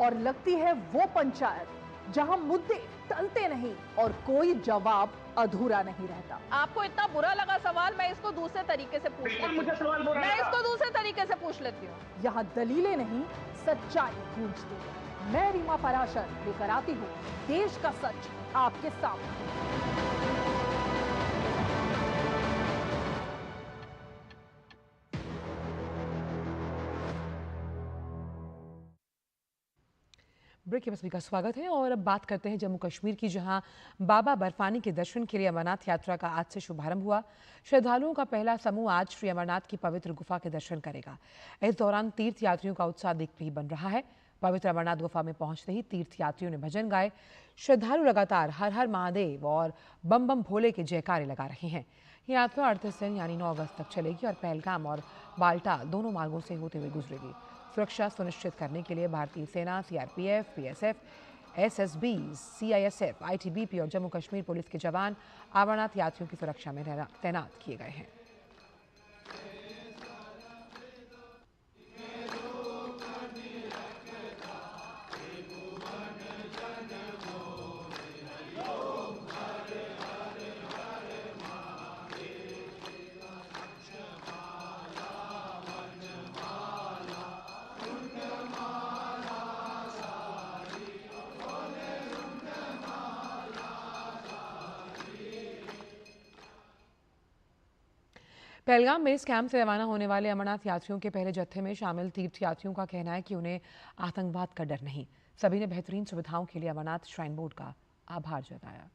और लगती है वो पंचायत जहां मुद्दे टलते नहीं और कोई जवाब अधूरा नहीं रहता। आपको इतना बुरा लगा सवाल, मैं इसको दूसरे तरीके से पूछ लेती हूँ। मैं इसको दूसरे तरीके से पूछ लेती हूँ। यहाँ दलीलें नहीं, सच्चाई गूंजती है। मैं रीमा पराशर लेकर आती हूँ देश का सच आपके सामने। ब्रेक के बाद सभी का स्वागत है और अब बात करते हैं जम्मू कश्मीर की, जहां बाबा बर्फानी के दर्शन के लिए अमरनाथ यात्रा का आज से शुभारंभ हुआ। श्रद्धालुओं का पहला समूह आज श्री अमरनाथ की पवित्र गुफा के दर्शन करेगा। इस दौरान तीर्थ यात्रियों का उत्साह देखते ही बन रहा है। पवित्र अमरनाथ गुफा में पहुंचते ही तीर्थ यात्रियों ने भजन गाए। श्रद्धालु लगातार हर हर महादेव और बम बम भोले के जयकारे लगा रहे हैं। ये यात्रा 38 दिन यानी 9 अगस्त तक चलेगी और पहलगाम और बाल्टाल दोनों मार्गों से होते हुए गुजरेगी। सुरक्षा सुनिश्चित करने के लिए भारतीय सेना, CRPF, PSF, SSB, CISF, ITBP और जम्मू कश्मीर पुलिस के जवान अमरनाथ यात्रियों की सुरक्षा में तैनात किए गए हैं। पहलगाम बेस कैंप से रवाना होने वाले अमरनाथ यात्रियों के पहले जत्थे में शामिल तीर्थ यात्रियों का कहना है कि उन्हें आतंकवाद का डर नहीं। सभी ने बेहतरीन सुविधाओं के लिए अमरनाथ श्राइन बोर्ड का आभार जताया।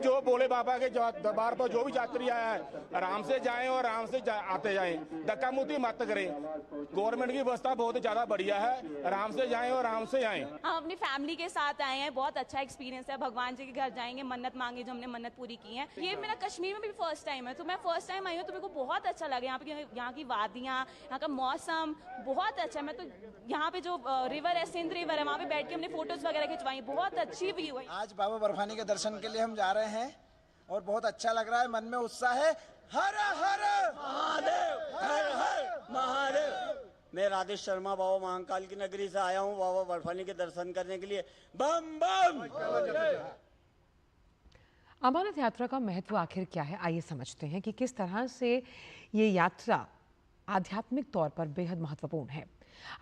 जो भोले बाबा के दरबार पर जो भी यात्री आया है आराम से जाएं और आराम से आते जाएं, धक्का मुक्की मत करें। गवर्नमेंट की व्यवस्था बहुत ज्यादा बढ़िया है, आराम से जाएं और आराम से आएं। हम अपनी फैमिली के साथ आए हैं, बहुत अच्छा एक्सपीरियंस है। भगवान जी के घर जाएंगे, मन्नत मांगी जो हमने मन्नत पूरी की है। ये मेरा कश्मीर में भी फर्स्ट टाइम है, तो मैं फर्स्ट टाइम आई हूँ तो मेरे को बहुत अच्छा लगा। यहाँ की वादियाँ, यहाँ का मौसम बहुत अच्छा है। मैं तो यहाँ पे जो रिवर है, सिंध रिवर है, वहाँ पे बैठ के हमने फोटोज वगैरह खिंचवाई, बहुत अच्छी व्यू है। आज बाबा बर्फानी के दर्शन के लिए हम जा रहे हैं और बहुत अच्छा लग रहा है, मन में उत्साह है। हर हर महादेव, हर हर महादेव। मैं राजेश शर्मा बाबा महाकाल की नगरी से आया हूँ बाबा बर्फानी के दर्शन करने के लिए। बम बम। अमरनाथ यात्रा का महत्व आखिर क्या है, आइए समझते हैं कि किस तरह से ये यात्रा आध्यात्मिक तौर पर बेहद महत्वपूर्ण है।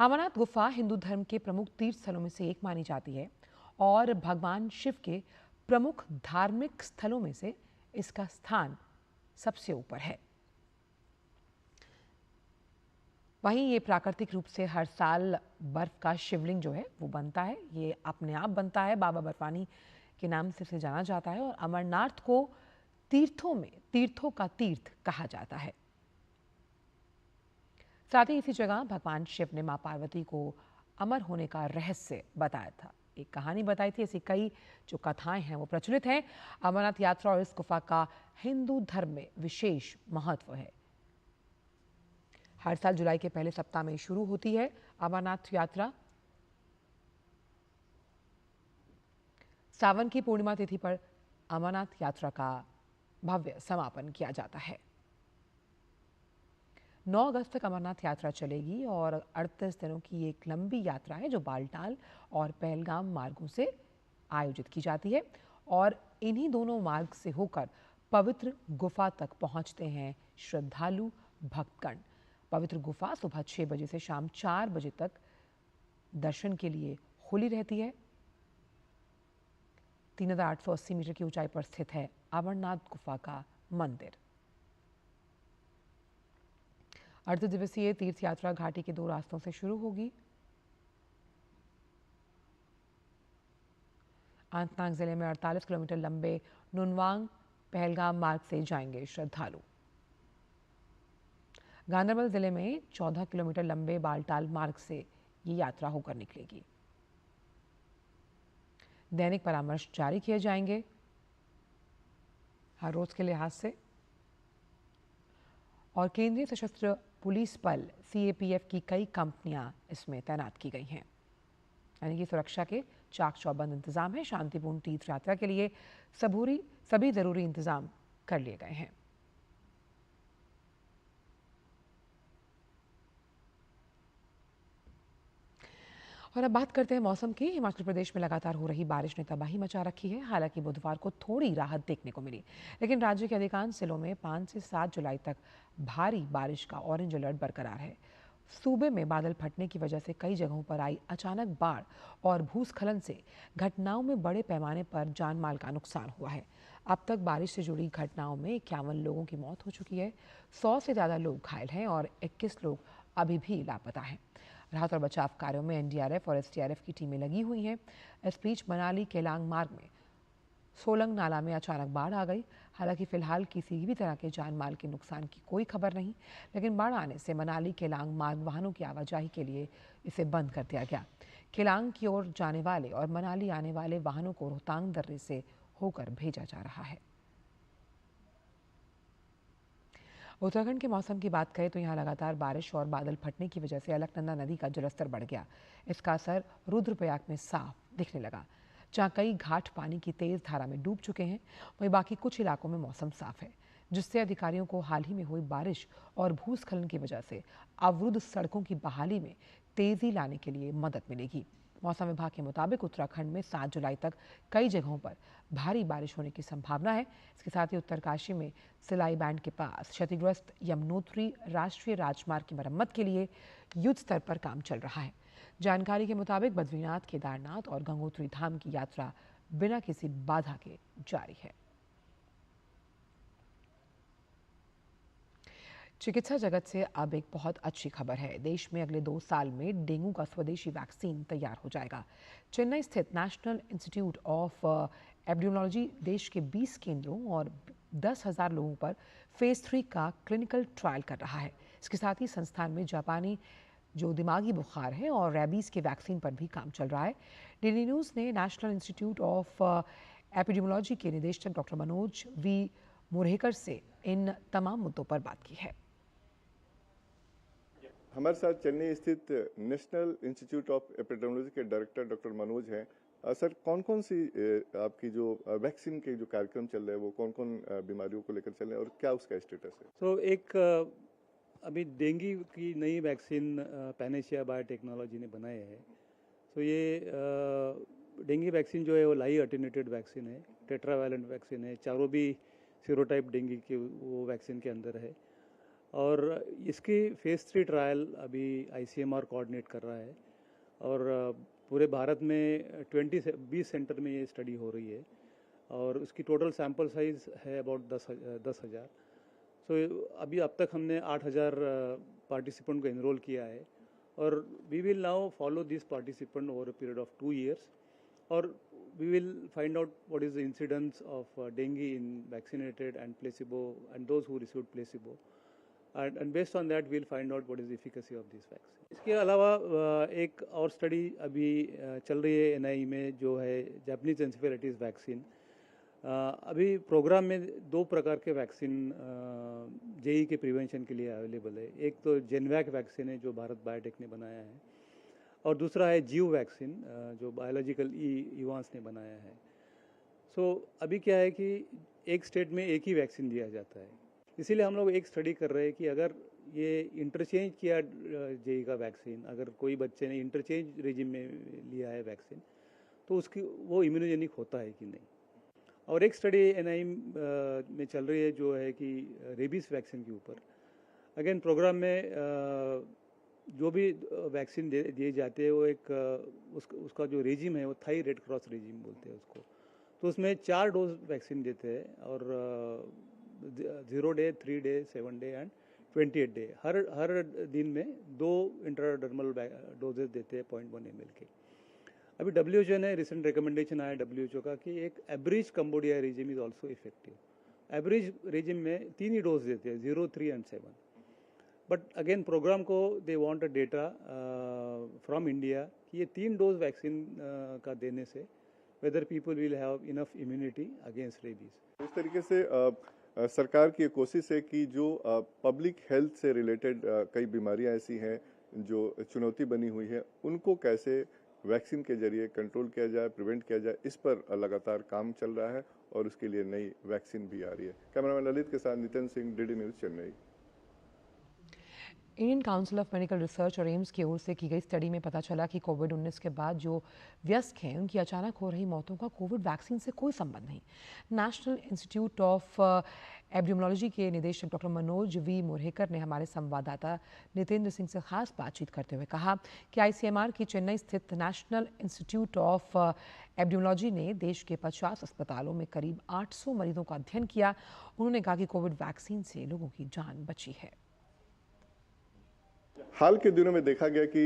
अमरनाथ गुफा हिंदू धर्म के प्रमुख तीर्थ स्थलों में से एक मानी जाती है और भगवान शिव के प्रमुख धार्मिक स्थलों में से इसका स्थान सबसे ऊपर है। वहीं ये प्राकृतिक रूप से हर साल बर्फ का शिवलिंग जो है वो बनता है, ये अपने आप बनता है, बाबा बर्फानी के नाम से इसे जाना जाता है और अमरनाथ को तीर्थों का तीर्थ कहा जाता है। साथ ही इसी जगह भगवान शिव ने मां पार्वती को अमर होने का रहस्य बताया था, एक कहानी बताई थी। ऐसी कई जो कथाएं हैं वो प्रचलित हैं। अमरनाथ यात्रा और इस गुफा का हिंदू धर्म में विशेष महत्व है। हर साल जुलाई के पहले सप्ताह में शुरू होती है अमरनाथ यात्रा। सावन की पूर्णिमा तिथि पर अमरनाथ यात्रा का भव्य समापन किया जाता है। 9 अगस्त तक अमरनाथ यात्रा चलेगी और 38 दिनों की एक लंबी यात्रा है जो बालटाल और पहलगाम मार्गों से आयोजित की जाती है और इन्हीं दोनों मार्ग से होकर पवित्र गुफा तक पहुंचते हैं श्रद्धालु भक्तगण। पवित्र गुफा सुबह 6 बजे से शाम 4 बजे तक दर्शन के लिए खुली रहती है। 3880 मीटर की ऊंचाई पर स्थित है अमरनाथ गुफा का मंदिर। 8 दिवसीय तीर्थ यात्रा घाटी के 2 रास्तों से शुरू होगी। अनंतनाग जिले में 48 किलोमीटर लंबे नुनवांग पहलगाम मार्ग से जाएंगे श्रद्धालु। गांधरबल जिले में 14 किलोमीटर लंबे बालटाल मार्ग से ये यात्रा होकर निकलेगी। दैनिक परामर्श जारी किए जाएंगे हर रोज के लिहाज से, और केंद्रीय सशस्त्र पुलिस बल CAPF की कई कंपनियां इसमें तैनात की गई हैं। यानी कि सुरक्षा के चाक चौबंद इंतजाम है। शांतिपूर्ण तीर्थ यात्रा के लिए सभी जरूरी इंतजाम कर लिए गए हैं। और अब बात करते हैं मौसम की। हिमाचल प्रदेश में लगातार हो रही बारिश ने तबाही मचा रखी है। हालांकि बुधवार को थोड़ी राहत देखने को मिली, लेकिन राज्य के अधिकांश जिलों में 5 से 7 जुलाई तक भारी बारिश का ऑरेंज अलर्ट बरकरार है। सूबे में बादल फटने की वजह से कई जगहों पर आई अचानक बाढ़ और भूस्खलन से घटनाओं में बड़े पैमाने पर जान माल का नुकसान हुआ है। अब तक बारिश से जुड़ी घटनाओं में 51 लोगों की मौत हो चुकी है, 100 से ज़्यादा लोग घायल हैं और 21 लोग अभी भी लापता हैं। राहत और बचाव कार्यों में NDRF और SDRF की टीमें लगी हुई हैं। इस बीच मनाली केलांग मार्ग में सोलंग नाला में अचानक बाढ़ आ गई। हालांकि फिलहाल किसी भी तरह के जान माल के नुकसान की कोई खबर नहीं, लेकिन बाढ़ आने से मनाली केलांग मार्ग वाहनों की आवाजाही के लिए इसे बंद कर दिया गया। केलांग की ओर जाने वाले और मनाली आने वाले वाहनों को रोहतांग दर्रे से होकर भेजा जा रहा है। उत्तराखंड के मौसम की बात करें तो यहाँ लगातार बारिश और बादल फटने की वजह से अलकनंदा नदी का जलस्तर बढ़ गया। इसका असर रुद्रप्रयाग में साफ दिखने लगा, जहाँ कई घाट पानी की तेज धारा में डूब चुके हैं। वहीं बाकी कुछ इलाकों में मौसम साफ है, जिससे अधिकारियों को हाल ही में हुई बारिश और भूस्खलन की वजह से अवरुद्ध सड़कों की बहाली में तेजी लाने के लिए मदद मिलेगी। मौसम विभाग के मुताबिक उत्तराखंड में 7 जुलाई तक कई जगहों पर भारी बारिश होने की संभावना है। इसके साथ ही उत्तरकाशी में सिलाई बैंड के पास क्षतिग्रस्त यमुनोत्री राष्ट्रीय राजमार्ग की मरम्मत के लिए युद्ध स्तर पर काम चल रहा है। जानकारी के मुताबिक बद्रीनाथ, केदारनाथ और गंगोत्री धाम की यात्रा बिना किसी बाधा के जारी है। चिकित्सा जगत से अब एक बहुत अच्छी खबर है। देश में अगले 2 साल में डेंगू का स्वदेशी वैक्सीन तैयार हो जाएगा। चेन्नई स्थित नेशनल इंस्टीट्यूट ऑफ एपिडेमियोलॉजी देश के 20 केंद्रों और 10,000 लोगों पर फेज 3 का क्लिनिकल ट्रायल कर रहा है। इसके साथ ही संस्थान में जापानी जो दिमागी बुखार है और रेबीज के वैक्सीन पर भी काम चल रहा है। DD न्यूज़ ने नेशनल इंस्टीट्यूट ऑफ एपिडेमियोलॉजी के निदेशक डॉक्टर मनोज V मुरहेकर से इन तमाम मुद्दों पर बात की है। हमारे साथ चेन्नई स्थित नेशनल इंस्टीट्यूट ऑफ एपिडेमियोलॉजी के डायरेक्टर डॉक्टर मनोज हैं। सर, कौन कौन सी आपकी जो वैक्सीन के जो कार्यक्रम चल रहे हैं वो कौन कौन बीमारियों को लेकर चल रहे हैं और क्या उसका स्टेटस है? तो एक अभी डेंगू की नई वैक्सीन पैनेशिया बायोटेक्नोलॉजी ने बनाए है। तो ये डेंगू वैक्सीन जो है वो लाई अटेन्यूएटेड वैक्सीन है, टेट्रावैलेंट वैक्सीन है। चारों भी सीरोटाइप डेंगू के वो वैक्सीन के अंदर है और इसकी फेज 3 ट्रायल अभी ICMR कोऑर्डिनेट कर रहा है और पूरे भारत में 20 सेंटर में ये स्टडी हो रही है और उसकी टोटल सैंपल साइज है अबाउट 10,000। सो अभी अब तक हमने 8,000 पार्टिसिपेंट को एनरोल किया है और we will now follow this participant over a period of 2 years और we will find out what is the incidence of dengue in vaccinated and placebo and those who received placebo and based on that we'll find out what is the efficacy of this vaccine. इसके अलावा एक और study अभी चल रही है NIE में जो है जापानीज एन्सेफेलाइटिस वैक्सीन। अभी प्रोग्राम में 2 प्रकार के वैक्सीन JE के प्रिवेंशन के लिए अवेलेबल है। एक तो जेनवैक वैक्सीन है जो भारत बायोटेक ने बनाया है और दूसरा है जीव वैक्सीन जो बायोलॉजिकल इवांस ने बनाया है। सो अभी क्या है कि एक स्टेट में एक ही वैक्सीन दिया जाता है, इसीलिए हम लोग एक स्टडी कर रहे हैं कि अगर ये इंटरचेंज किया JE का वैक्सीन, अगर कोई बच्चे ने इंटरचेंज रेजिम में लिया है वैक्सीन तो उसकी वो इम्यूनोजेनिक होता है कि नहीं। और एक स्टडी NIE में चल रही है जो है कि रेबीज वैक्सीन के ऊपर। अगेन प्रोग्राम में जो भी वैक्सीन दिए जाते हैं वो एक उसका जो रेजिम है वो थाई रेड क्रॉस रेजिम बोलते हैं उसको। तो उसमें 4 डोज वैक्सीन देते हैं और 0 day, 3 day, 7 day and 28 day हर दिन में 2 इंट्राडर्मल डोजेज देते हैं 0.1 ml के। अभी WHO ने रिसेंट रिकमेंडेशन आया WHO का कि एक abridged Cambodia regimen is also effective. Average regimen में 3 ही डोज देते हैं, 0, 3 एंड 7. बट अगेन प्रोग्राम को they want a data from India कि ये 3 डोज वैक्सीन का देने से whether people will have enough immunity against rabies. इस तरीके से सरकार की कोशिश है कि जो पब्लिक हेल्थ से रिलेटेड कई बीमारियां ऐसी हैं जो चुनौती बनी हुई है, उनको कैसे वैक्सीन के जरिए कंट्रोल किया जाए, प्रिवेंट किया जाए, इस पर लगातार काम चल रहा है और उसके लिए नई वैक्सीन भी आ रही है. कैमरामैन ललित के साथ Nitin Singh, DD news, Chennai. Indian council of medical research और एम्स की ओर से की गई स्टडी में पता चला कि कोविड-19 के बाद जो वयस्क हैं उनकी अचानक हो रही मौतों का कोविड वैक्सीन से कोई संबंध नहीं. नेशनल इंस्टीट्यूट ऑफ एपिडेमियोलॉजी के निदेशक डॉक्टर मनोज वी मुरहेकर ने हमारे संवाददाता नितेंद्र सिंह से खास बातचीत करते हुए कहा कि आईसीएमआर की चेन्नई स्थित नेशनल इंस्टीट्यूट ऑफ एपिडेमियोलॉजी ने देश के 50 अस्पतालों में करीब 800 मरीजों का अध्ययन किया. उन्होंने कहा कि कोविड वैक्सीन से लोगों की जान बची है. हाल के दिनों में देखा गया कि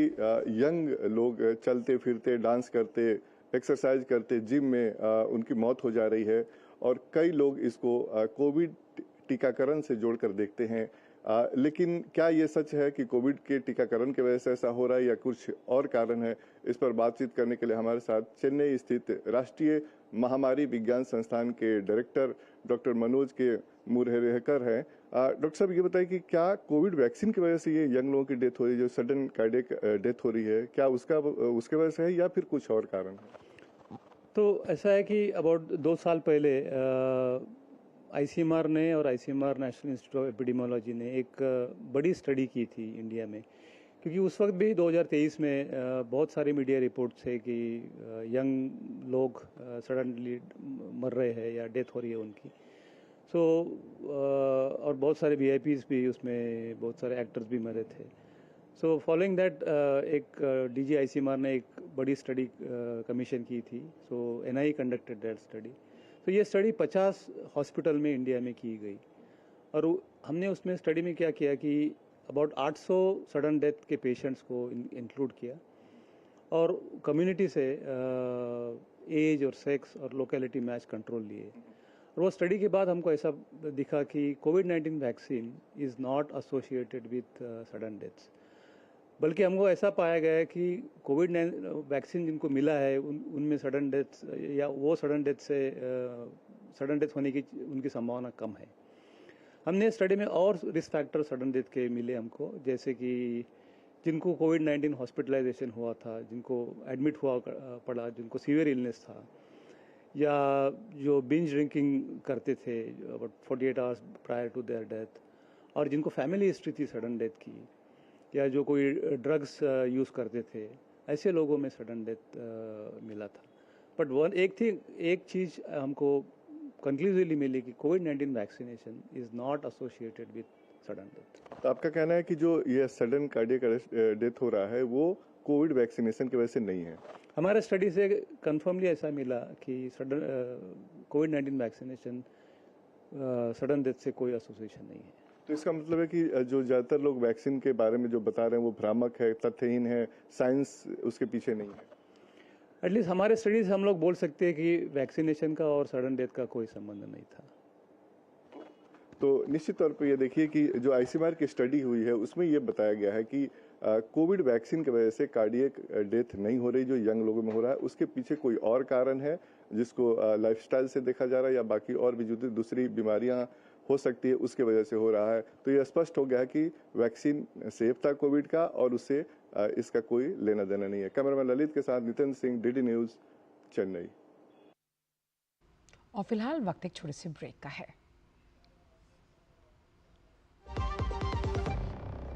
यंग लोग चलते फिरते, डांस करते, एक्सरसाइज करते, जिम में उनकी मौत हो जा रही है और कई लोग इसको कोविड टीकाकरण से जोड़कर देखते हैं. लेकिन क्या ये सच है कि कोविड के टीकाकरण की वजह से ऐसा हो रहा है या कुछ और कारण है? इस पर बातचीत करने के लिए हमारे साथ चेन्नई स्थित राष्ट्रीय महामारी विज्ञान संस्थान के डायरेक्टर डॉक्टर मनोज के मुरहेकर हैं. डॉक्टर साहब, ये बताइए कि क्या कोविड वैक्सीन की वजह से ये यंग लोगों की डेथ हो रही है, जो सडन कार्डियक डेथ हो रही है, क्या उसके वजह से है या फिर कुछ और कारण है? तो ऐसा है कि अबाउट 2 साल पहले आईसीएमआर ने और ICMR national institute of epidemiology ने एक बड़ी स्टडी की थी इंडिया में, क्योंकि उस वक्त भी 2023 में बहुत सारे मीडिया रिपोर्ट्स थे कि यंग लोग सडनली मर रहे हैं या डेथ हो रही है उनकी. और बहुत सारे वीआईपीज भी उसमें, बहुत सारे एक्टर्स भी मरे थे. सो फॉलोइंग दैट एक डीजी आईसीएमआर ने एक बड़ी स्टडी कमीशन की थी. सो एनआई कंडक्टेड दैट स्टडी. तो ये स्टडी 50 हॉस्पिटल में इंडिया में की गई और हमने उसमें स्टडी में क्या किया कि अबाउट 800 सडन डेथ के पेशेंट्स को इंक्लूड किया और कम्युनिटी से एज और सेक्स और लोकेलिटी मैच कंट्रोल लिए. और वो स्टडी के बाद हमको ऐसा दिखा कि कोविड-19 vaccine is not associated with sudden deaths, बल्कि हमको ऐसा पाया गया है कि कोविड वैक्सीन जिनको मिला है उनमें सडन डेथ्स या वो सडन डेथ होने की उनकी संभावना कम है. हमने स्टडी में और रिस्क फैक्टर सडन डेथ के मिले हमको, जैसे कि जिनको कोविड-19 हॉस्पिटलाइजेशन हुआ था, जिनको एडमिट हुआ पड़ा, जिनको सीवियर इलनेस था, या जो बिंज ड्रिंकिंग करते थे about 48 hours prior to their death, और जिनको फैमिली हिस्ट्री थी सडन डेथ की, या जो कोई ड्रग्स यूज़ करते थे, ऐसे लोगों में सडन डेथ मिला था. बट एक चीज़ हमको कंक्लूसिवली मिली कि कोविड-19 vaccination is not associated with sudden death. तो आपका कहना है कि जो ये सडन कार्डियक डेथ हो रहा है वो कोविड वैक्सीनेशन की वजह से नहीं है? हमारे स्टडी से कंफर्मली ऐसा मिला कि कोविड-19 वैक्सीनेशन सडन डेथ से कोई एसोसिएशन नहीं है. तो इसका मतलब है कि जो ज़्यादातर लोग वैक्सीन के बारे में जो बता रहे हैं वो भ्रामक है, तथ्यहीन है, साइंस उसके पीछे नहीं है. एटलीस्ट हमारे स्टडी से हम लोग बोल सकते हैं कि वैक्सीनेशन का और सडन डेथ का कोई संबंध नहीं था. तो निश्चित तौर पर ये देखिए कि जो आईसीएमआर की स्टडी हुई है उसमें ये बताया गया है कि कोविड वैक्सीन की वजह से कार्डियक डेथ नहीं हो रही जो यंग लोगों में हो रहा है. उसके पीछे कोई और कारण है जिसको लाइफस्टाइल से देखा जा रहा है या बाकी और भी जो दूसरी बीमारियां हो सकती है उसके वजह से हो रहा है. तो ये स्पष्ट हो गया है कि वैक्सीन सेफ था कोविड का और उससे इसका कोई लेना देना नहीं है. कैमरामैन ललित के साथ नितिन सिंह, डीडी न्यूज़, चेन्नई. और फिलहाल वक्त एक छोटे से ब्रेक का है.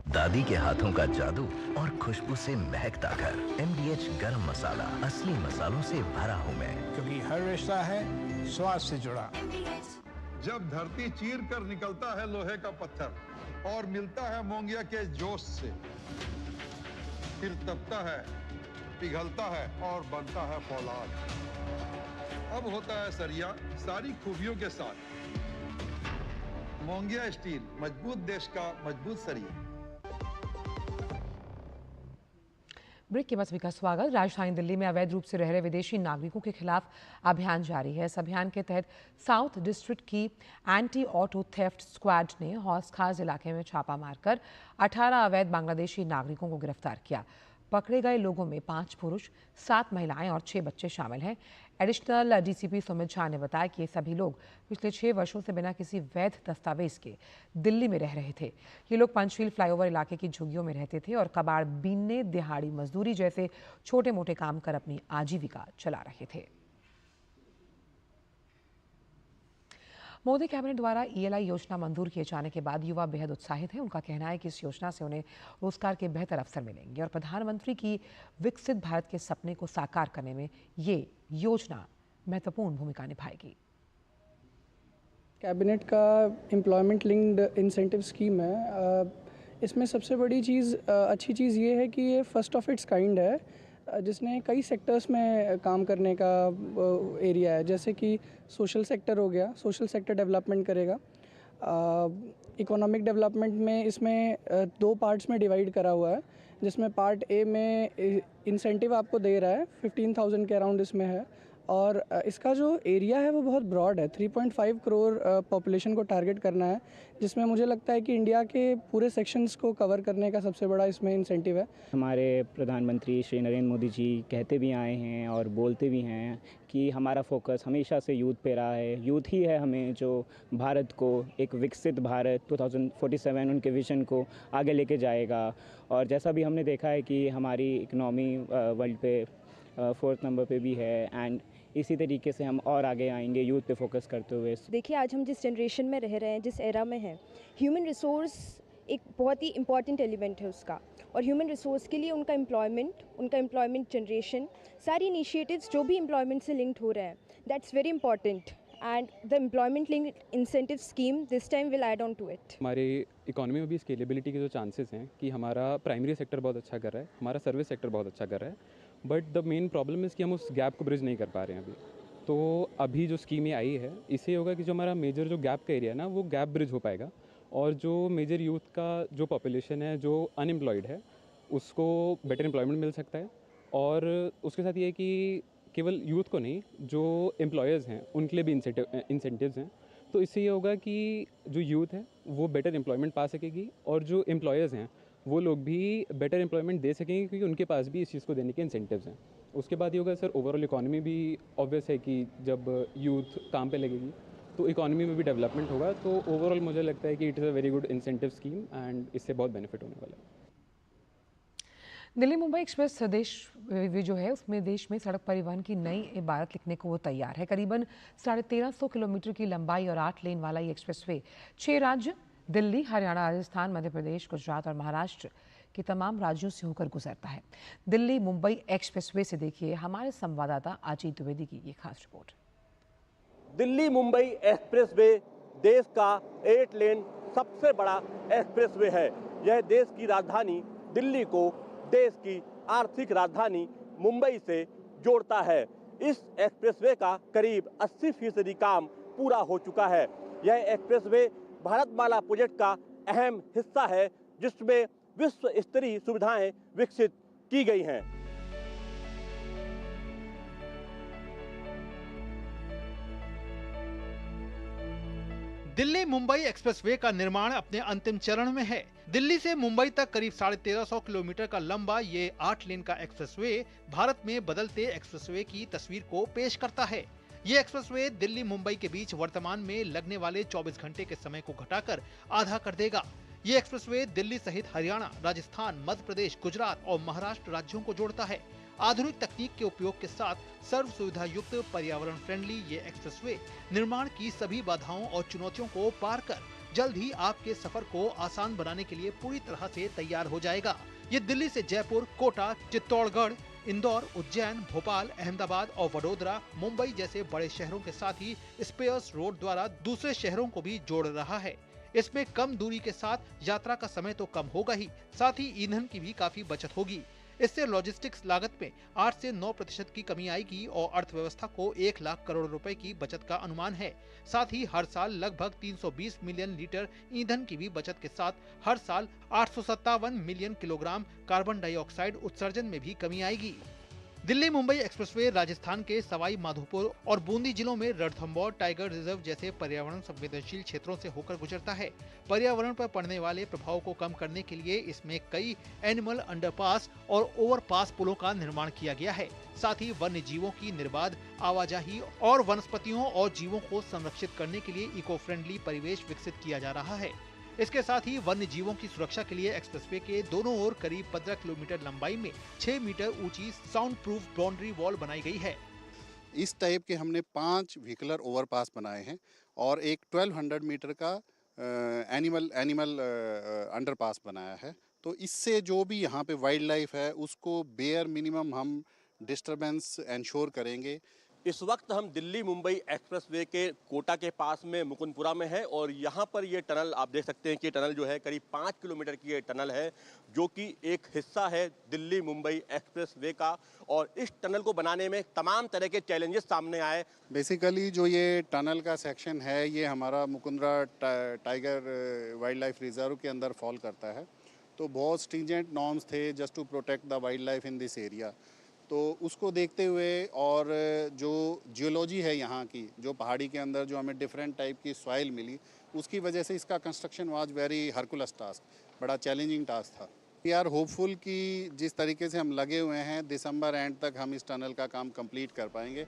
दादी के हाथों का जादू और खुशबू से महकता घर. MDH गरम मसाला, असली मसालों से भरा हूँ मैं, क्योंकि हर रिश्ता है स्वाद से जुड़ा. जब धरती चीर कर निकलता है लोहे का पत्थर और मिलता है मोंगिया के जोश से, फिर तपता है, पिघलता है और बनता है फौलाद. अब होता है सरिया सारी खूबियों के साथ. मोंगिया स्टील, मजबूत देश का मजबूत सरिया. ब्रेक के बाद सभी का स्वागत। राजधानी दिल्ली में अवैध रूप से रह रहे विदेशी नागरिकों के खिलाफ अभियान जारी है। इस अभियान के तहत साउथ डिस्ट्रिक्ट की एंटी ऑटो थेफ्ट स्क्वाड ने हौस खास इलाके में छापा मारकर 18 अवैध बांग्लादेशी नागरिकों को गिरफ्तार किया। पकड़े गए लोगों में 5 पुरुष, 7 महिलाएं और 6 बच्चे शामिल हैं। एडिशनल डीसीपी सुमित झा ने बताया कि ये सभी लोग पिछले 6 वर्षों से बिना किसी वैध दस्तावेज के दिल्ली में रह रहे थे। ये लोग पंचशील फ्लाईओवर इलाके की झुग्गियों में रहते थे और कबाड़ बीनने, दिहाड़ी मजदूरी जैसे छोटे मोटे काम कर अपनी आजीविका चला रहे थे। मोदी कैबिनेट द्वारा ELI योजना मंजूर किए जाने के बाद युवा बेहद उत्साहित हैं। उनका कहना है कि इस योजना से उन्हें रोजगार के बेहतर अवसर मिलेंगे और प्रधानमंत्री की विकसित भारत के सपने को साकार करने में ये योजना महत्वपूर्ण भूमिका निभाएगी। कैबिनेट का एम्प्लॉयमेंट लिंक्ड इंसेंटिव स्कीम है। इसमें सबसे बड़ी चीज़, अच्छी चीज़ ये है कि ये फर्स्ट ऑफ इट्स काइंड है, जिसने कई सेक्टर्स में काम करने का एरिया है। जैसे कि सोशल सेक्टर हो गया, सोशल सेक्टर डेवलपमेंट करेगा। इकोनॉमिक डेवलपमेंट में इसमें 2 पार्ट्स में डिवाइड करा हुआ है, जिसमें पार्ट ए में इंसेंटिव आपको दे रहा है 15,000 के अराउंड इसमें है। और इसका जो एरिया है वो बहुत ब्रॉड है, 3.5 करोड़ पॉपुलेशन को टारगेट करना है, जिसमें मुझे लगता है कि इंडिया के पूरे सेक्शंस को कवर करने का सबसे बड़ा इसमें इंसेंटिव है। हमारे प्रधानमंत्री श्री नरेंद्र मोदी जी कहते भी आए हैं और बोलते भी हैं कि हमारा फोकस हमेशा से यूथ पे रहा है। यूथ ही है हमें जो भारत को एक विकसित भारत 2047 उनके विजन को आगे लेके जाएगा। और जैसा भी हमने देखा है कि हमारी इकनॉमी वर्ल्ड पे 4th नंबर पे भी है, एंड इसी तरीके से हम और आगे आएंगे यूथ पे फोकस करते हुए। देखिए, आज हम जिस जनरेशन में रह रहे हैं, जिस एरा में हैं, ह्यूमन रिसोर्स एक बहुत ही इम्पॉर्टेंट एलिमेंट है उसका। और ह्यूमन रिसोर्स के लिए उनका एम्प्लॉयमेंट जनरेशन, सारी इनिशिएटिव्स जो भी एम्प्लॉयमेंट से लिंक्ड हो रहे हैं, that's very important. And the employment linked incentive scheme this time will add on to it. हमारी इकोनॉमी में भी स्केलेबिलिटी के जो चांसेस हैं कि हमारा प्राइमरी सेक्टर बहुत अच्छा कर रहा है, हमारा सर्विस सेक्टर बहुत अच्छा कर रहा है, but the main problem is कि हम उस गैप को ब्रिज नहीं कर पा रहे हैं अभी। तो अभी जो स्कीम ये आई है, इससे होगा कि जो हमारा मेजर जो गैप का एरिया है ना, वो गैप ब्रिज हो पाएगा। और जो मेजर यूथ का जो पॉपुलेशन है जो अनएम्प्लॉयड है, उसको बेटर एम्प्लॉयमेंट मिल सकता है। और उसके साथ ये है कि केवल यूथ को नहीं, जो एम्प्लॉयर्स हैं उनके लिए भी इंसेंटिव्स हैं। तो इससे ये होगा कि जो यूथ है वो बेटर एम्प्लॉयमेंट पा सकेगी और जो एम्प्लॉयर्स हैं वो लोग भी बेटर एम्प्लॉयमेंट दे सकेंगे, क्योंकि उनके पास भी इस चीज़ को देने के इंसेंटिव्स हैं। उसके बाद ये होगा सर, ओवरऑल इकोनॉमी भी ऑब्वियस है कि जब यूथ काम पे लगेगी तो इकोनॉमी में भी डेवलपमेंट होगा। तो ओवरऑल मुझे लगता है कि it is a very good incentive scheme and इससे बहुत बेनिफिट होने वाला है। दिल्ली मुंबई एक्सप्रेस जो है उसमें देश में सड़क परिवहन की नई इबारत लिखने को वो तैयार है। करीबन 1350 किलोमीटर की लंबाई और 8 लेन वाला ये एक्सप्रेसवे 6 राज्य दिल्ली, हरियाणा, राजस्थान, मध्य प्रदेश, गुजरात और महाराष्ट्र के तमाम राज्यों से होकर गुजरता है। दिल्ली मुंबई एक्सप्रेसवे से देखिए हमारे संवाददाता अजीत द्विवेदी की ये खास रिपोर्ट। दिल्ली मुंबई एक्सप्रेसवे देश का 8 लेन सबसे बड़ा एक्सप्रेसवे है। यह देश की राजधानी दिल्ली को देश की आर्थिक राजधानी मुंबई से जोड़ता है। इस एक्सप्रेसवे का करीब 80% काम पूरा हो चुका है। यह एक्सप्रेसवे भारतमाला प्रोजेक्ट का अहम हिस्सा है, जिसमें विश्व स्तरीय सुविधाएं विकसित की गई हैं। दिल्ली मुंबई एक्सप्रेसवे का निर्माण अपने अंतिम चरण में है। दिल्ली से मुंबई तक करीब 1350 किलोमीटर का लंबा ये 8 लेन का एक्सप्रेसवे भारत में बदलते एक्सप्रेसवे की तस्वीर को पेश करता है। ये एक्सप्रेसवे दिल्ली मुंबई के बीच वर्तमान में लगने वाले 24 घंटे के समय को घटाकर आधा कर देगा। ये एक्सप्रेसवे दिल्ली सहित हरियाणा, राजस्थान, मध्य प्रदेश, गुजरात और महाराष्ट्र राज्यों को जोड़ता है। आधुनिक तकनीक के उपयोग के साथ सर्व सुविधा युक्त पर्यावरण फ्रेंडली ये एक्सप्रेसवे निर्माण की सभी बाधाओं और चुनौतियों को पार कर जल्द ही आपके सफर को आसान बनाने के लिए पूरी तरह से तैयार हो जाएगा। ये दिल्ली से जयपुर, कोटा, चित्तौड़गढ़, इंदौर, उज्जैन, भोपाल, अहमदाबाद और वडोदरा, मुंबई जैसे बड़े शहरों के साथ ही स्पेयर्स रोड द्वारा दूसरे शहरों को भी जोड़ रहा है। इसमें कम दूरी के साथ यात्रा का समय तो कम होगा ही, साथ ही ईंधन की भी काफी बचत होगी। इससे लॉजिस्टिक्स लागत में 8 से 9% की कमी आएगी और अर्थव्यवस्था को 1 लाख करोड़ रुपए की बचत का अनुमान है। साथ ही हर साल लगभग 320 मिलियन लीटर ईंधन की भी बचत के साथ हर साल 857 मिलियन किलोग्राम कार्बन डाइऑक्साइड उत्सर्जन में भी कमी आएगी। दिल्ली मुंबई एक्सप्रेसवे राजस्थान के सवाई माधोपुर और बूंदी जिलों में रणथंभौर टाइगर रिजर्व जैसे पर्यावरण संवेदनशील क्षेत्रों से होकर गुजरता है। पर्यावरण पर पड़ने वाले प्रभाव को कम करने के लिए इसमें कई एनिमल अंडरपास और ओवरपास पुलों का निर्माण किया गया है। साथ ही वन्य जीवों की निर्बाध आवाजाही और वनस्पतियों और जीवों को संरक्षित करने के लिए इको फ्रेंडली परिवेश विकसित किया जा रहा है। इसके साथ ही वन्य जीवों की सुरक्षा के लिए एक्सप्रेसवे के दोनों ओर करीब 15 किलोमीटर लंबाई में 6 मीटर ऊंची साउंड प्रूफ बाउंड्री वॉल बनाई गई है। इस टाइप के हमने 5 व्हीकलर ओवरपास बनाए हैं और एक 1200 मीटर का एनिमल अंडरपास बनाया है। तो इससे जो भी यहाँ पे वाइल्ड लाइफ है उसको बेयर मिनिमम हम डिस्टरबेंस इंश्योर करेंगे। इस वक्त हम दिल्ली मुंबई एक्सप्रेसवे के कोटा के पास में मुकुंदपुरा में है और यहाँ पर ये टनल आप देख सकते हैं कि टनल जो है करीब 5 किलोमीटर की ये टनल है जो कि एक हिस्सा है दिल्ली मुंबई एक्सप्रेसवे का। और इस टनल को बनाने में तमाम तरह के चैलेंजेस सामने आए। बेसिकली जो ये टनल का सेक्शन है ये हमारा Mukundra tiger wildlife reserve के अंदर फॉल करता है। तो बहुत स्ट्रिंजेंट नॉर्म्स थे just to protect the wildlife in this area. तो उसको देखते हुए और जो जियोलॉजी है यहाँ की, जो पहाड़ी के अंदर जो हमें डिफरेंट टाइप की सॉइल मिली, उसकी वजह से इसका construction was very Hercules task, बड़ा चैलेंजिंग टास्क था। वी आर होपफुल कि जिस तरीके से हम लगे हुए हैं दिसंबर एंड तक हम इस टनल का काम कंप्लीट कर पाएंगे।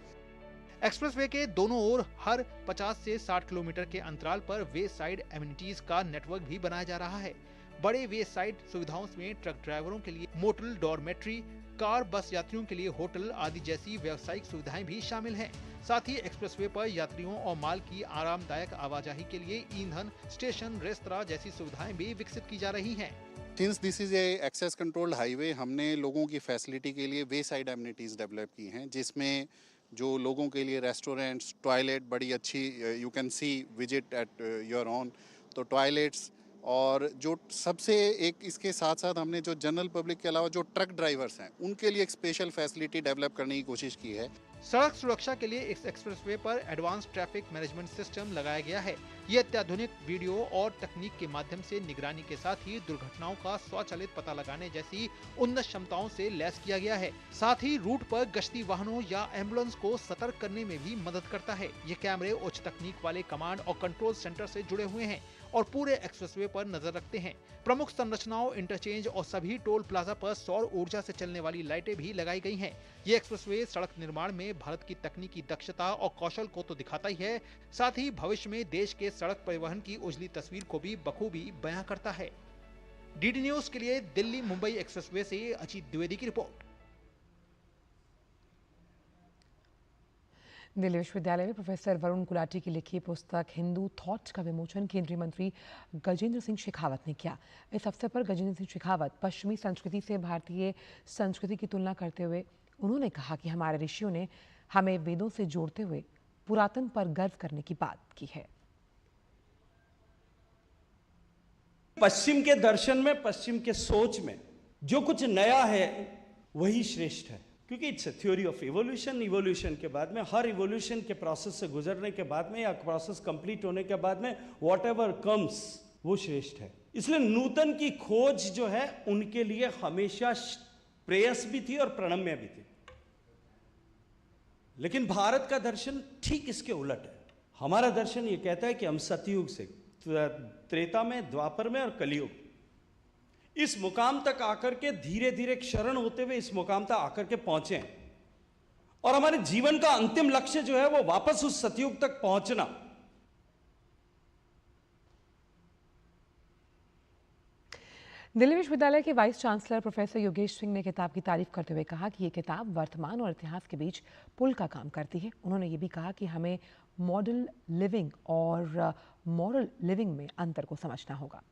एक्सप्रेसवे के दोनों ओर हर 50 से 60 किलोमीटर के अंतराल पर वे साइड एमिनिटीज का नेटवर्क भी बनाया जा रहा है। बड़े वे साइड सुविधाओं में ट्रक ड्राइवरों के लिए मोटल डॉर्मेट्री, कार बस यात्रियों के लिए होटल आदि जैसी व्यावसायिक सुविधाएं भी शामिल हैं। साथ ही एक्सप्रेसवे पर यात्रियों और माल की आरामदायक आवाजाही के लिए ईंधन स्टेशन, रेस्तरां जैसी सुविधाएं भी विकसित की जा रही हैं। Since this is a access controlled highway, हमने लोगों की फैसिलिटी के लिए वे साइड एमिनिटीज डेवलप की हैं, जिसमें जो लोगों के लिए रेस्टोरेंट्स, टॉयलेट बड़ी अच्छी you can see visit at your own. तो टॉयलेट्स और जो सबसे एक इसके साथ साथ हमने जो जनरल पब्लिक के अलावा जो ट्रक ड्राइवर्स हैं उनके लिए एक स्पेशल फैसिलिटी डेवलप करने की कोशिश की है। सड़क सुरक्षा के लिए इस एक्सप्रेसवे पर एडवांस ट्रैफिक मैनेजमेंट सिस्टम लगाया गया है। ये अत्याधुनिक वीडियो और तकनीक के माध्यम से निगरानी के साथ ही दुर्घटनाओं का स्वचालित पता लगाने जैसी उन्नत क्षमताओं से लैस किया गया है। साथ ही रूट पर गश्ती वाहनों या एम्बुलेंस को सतर्क करने में भी मदद करता है। ये कैमरे उच्च तकनीक वाले कमांड और कंट्रोल सेंटर से जुड़े हुए हैं और पूरे एक्सप्रेसवे पर नजर रखते हैं। प्रमुख संरचनाओं, इंटरचेंज और सभी टोल प्लाजा पर सौर ऊर्जा से चलने वाली लाइटें भी लगाई गई हैं। ये एक्सप्रेसवे सड़क निर्माण में भारत की तकनीकी दक्षता और कौशल को तो दिखाता ही है, साथ ही भविष्य में देश के सड़क परिवहन की उजली तस्वीर को भी बखूबी बयां करता है। डीडी न्यूज के लिए दिल्ली मुंबई एक्सप्रेसवे से अजीत द्विवेदी की रिपोर्ट। दिल्ली विश्वविद्यालय में प्रोफेसर वरुण गुलाटी की लिखी पुस्तक हिंदू थॉट का विमोचन केंद्रीय मंत्री गजेंद्र सिंह शेखावत ने किया। इस अवसर पर गजेंद्र सिंह शेखावत पश्चिमी संस्कृति से भारतीय संस्कृति की तुलना करते हुए उन्होंने कहा कि हमारे ऋषियों ने हमें वेदों से जोड़ते हुए पुरातन पर गर्व करने की बात की है। पश्चिम के दर्शन में, पश्चिम के सोच में जो कुछ नया है वही श्रेष्ठ है, क्योंकि it's a theory of evolution. Evolution के बाद में, हर इवोल्यूशन के प्रोसेस से गुजरने के बाद में या प्रोसेस कंप्लीट होने के बाद में व्हाटएवर कम्स वो श्रेष्ठ है। इसलिए नूतन की खोज जो है उनके लिए हमेशा प्रेयस भी थी और प्रणम्य भी थी। लेकिन भारत का दर्शन ठीक इसके उलट है। हमारा दर्शन ये कहता है कि हम सतयुग से, त्रेता में, द्वापर में और कलयुग, इस मुकाम तक आकर के धीरे धीरे क्षरण होते हुए इस मुकाम तक आकर के पहुंचे हैं और हमारे जीवन का अंतिम लक्ष्य जो है वो वापस उस सतयुग तक पहुंचना। दिल्ली विश्वविद्यालय के vice chancellor professor Yogesh Singh ने किताब की तारीफ करते हुए कहा कि ये किताब वर्तमान और इतिहास के बीच पुल का काम करती है। उन्होंने ये भी कहा कि हमें मॉडल लिविंग और मॉरल लिविंग में अंतर को समझना होगा।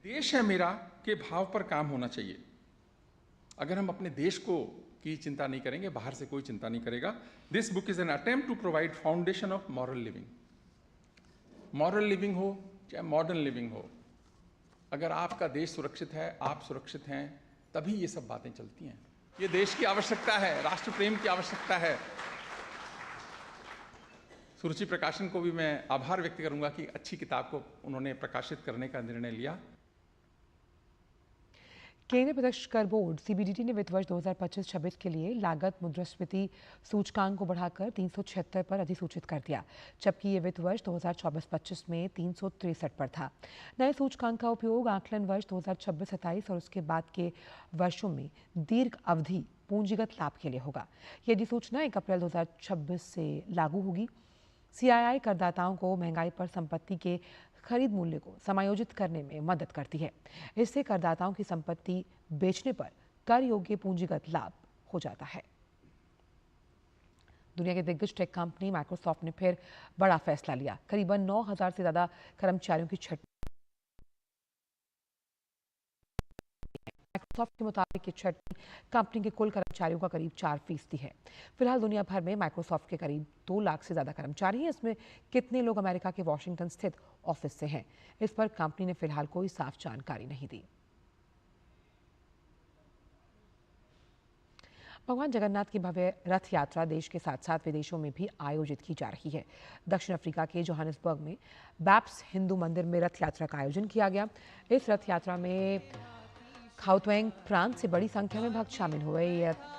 देश है मेरा के भाव पर काम होना चाहिए। अगर हम अपने देश को की चिंता नहीं करेंगे, बाहर से कोई चिंता नहीं करेगा। This book is an attempt to provide foundation of moral living. Moral living हो चाहे मॉडर्न लिविंग हो, अगर आपका देश सुरक्षित है, आप सुरक्षित हैं, तभी ये सब बातें चलती हैं। ये देश की आवश्यकता है, राष्ट्र प्रेम की आवश्यकता है। सुरुचि प्रकाशन को भी मैं आभार व्यक्त करूंगा कि अच्छी किताब को उन्होंने प्रकाशित करने का निर्णय लिया। केंद्रीय प्रत्यक्ष कर बोर्ड सीबीडीटी ने वित्त वर्ष 2025-26 के लिए लागत मुद्रास्फीति सूचकांक को बढ़ाकर 376 पर अधिसूचित कर दिया, जबकि ये वित्त वर्ष 2024-25 में 363 पर था। नए सूचकांक का उपयोग आकलन वर्ष 2026-27 और उसके बाद के वर्षों में दीर्घ अवधि पूंजीगत लाभ के लिए होगा। ये अधिसूचना 1 अप्रैल 2026 से लागू होगी। सीआईआई करदाताओं को महंगाई पर संपत्ति के खरीद मूल्य को समायोजित करने में मदद करती है। इससे करदाताओं की संपत्ति बेचने पर कर योग्य पूंजीगत लाभ हो जाता है। दुनिया के दिग्गज टेक कंपनी माइक्रोसॉफ्ट ने फिर बड़ा फैसला लिया। करीबन 9,000 से ज्यादा कर्मचारियों की छटनी। माइक्रोसॉफ्ट के मुताबिक ये छटनी कंपनी के कुल कर्मचारियों का करीब 4% है। फिलहाल दुनिया भर में माइक्रोसॉफ्ट के करीब 2 लाख से ज्यादा कर्मचारी हैं। इसमें कितने लोग अमेरिका के वॉशिंगटन स्थित ऑफिस से हैं, इस पर कंपनी ने फिलहाल कोई साफ जानकारी नहीं दी। भगवान जगन्नाथ की भव्य रथ यात्रा देश के साथ साथ विदेशों में भी आयोजित की जा रही है। दक्षिण अफ्रीका के जोहानिसबर्ग में बैप्स हिंदू मंदिर में रथ यात्रा का आयोजन किया गया। इस रथ यात्रा में खाउतेंग प्रांत से बड़ी संख्या में भक्त शामिल हुए।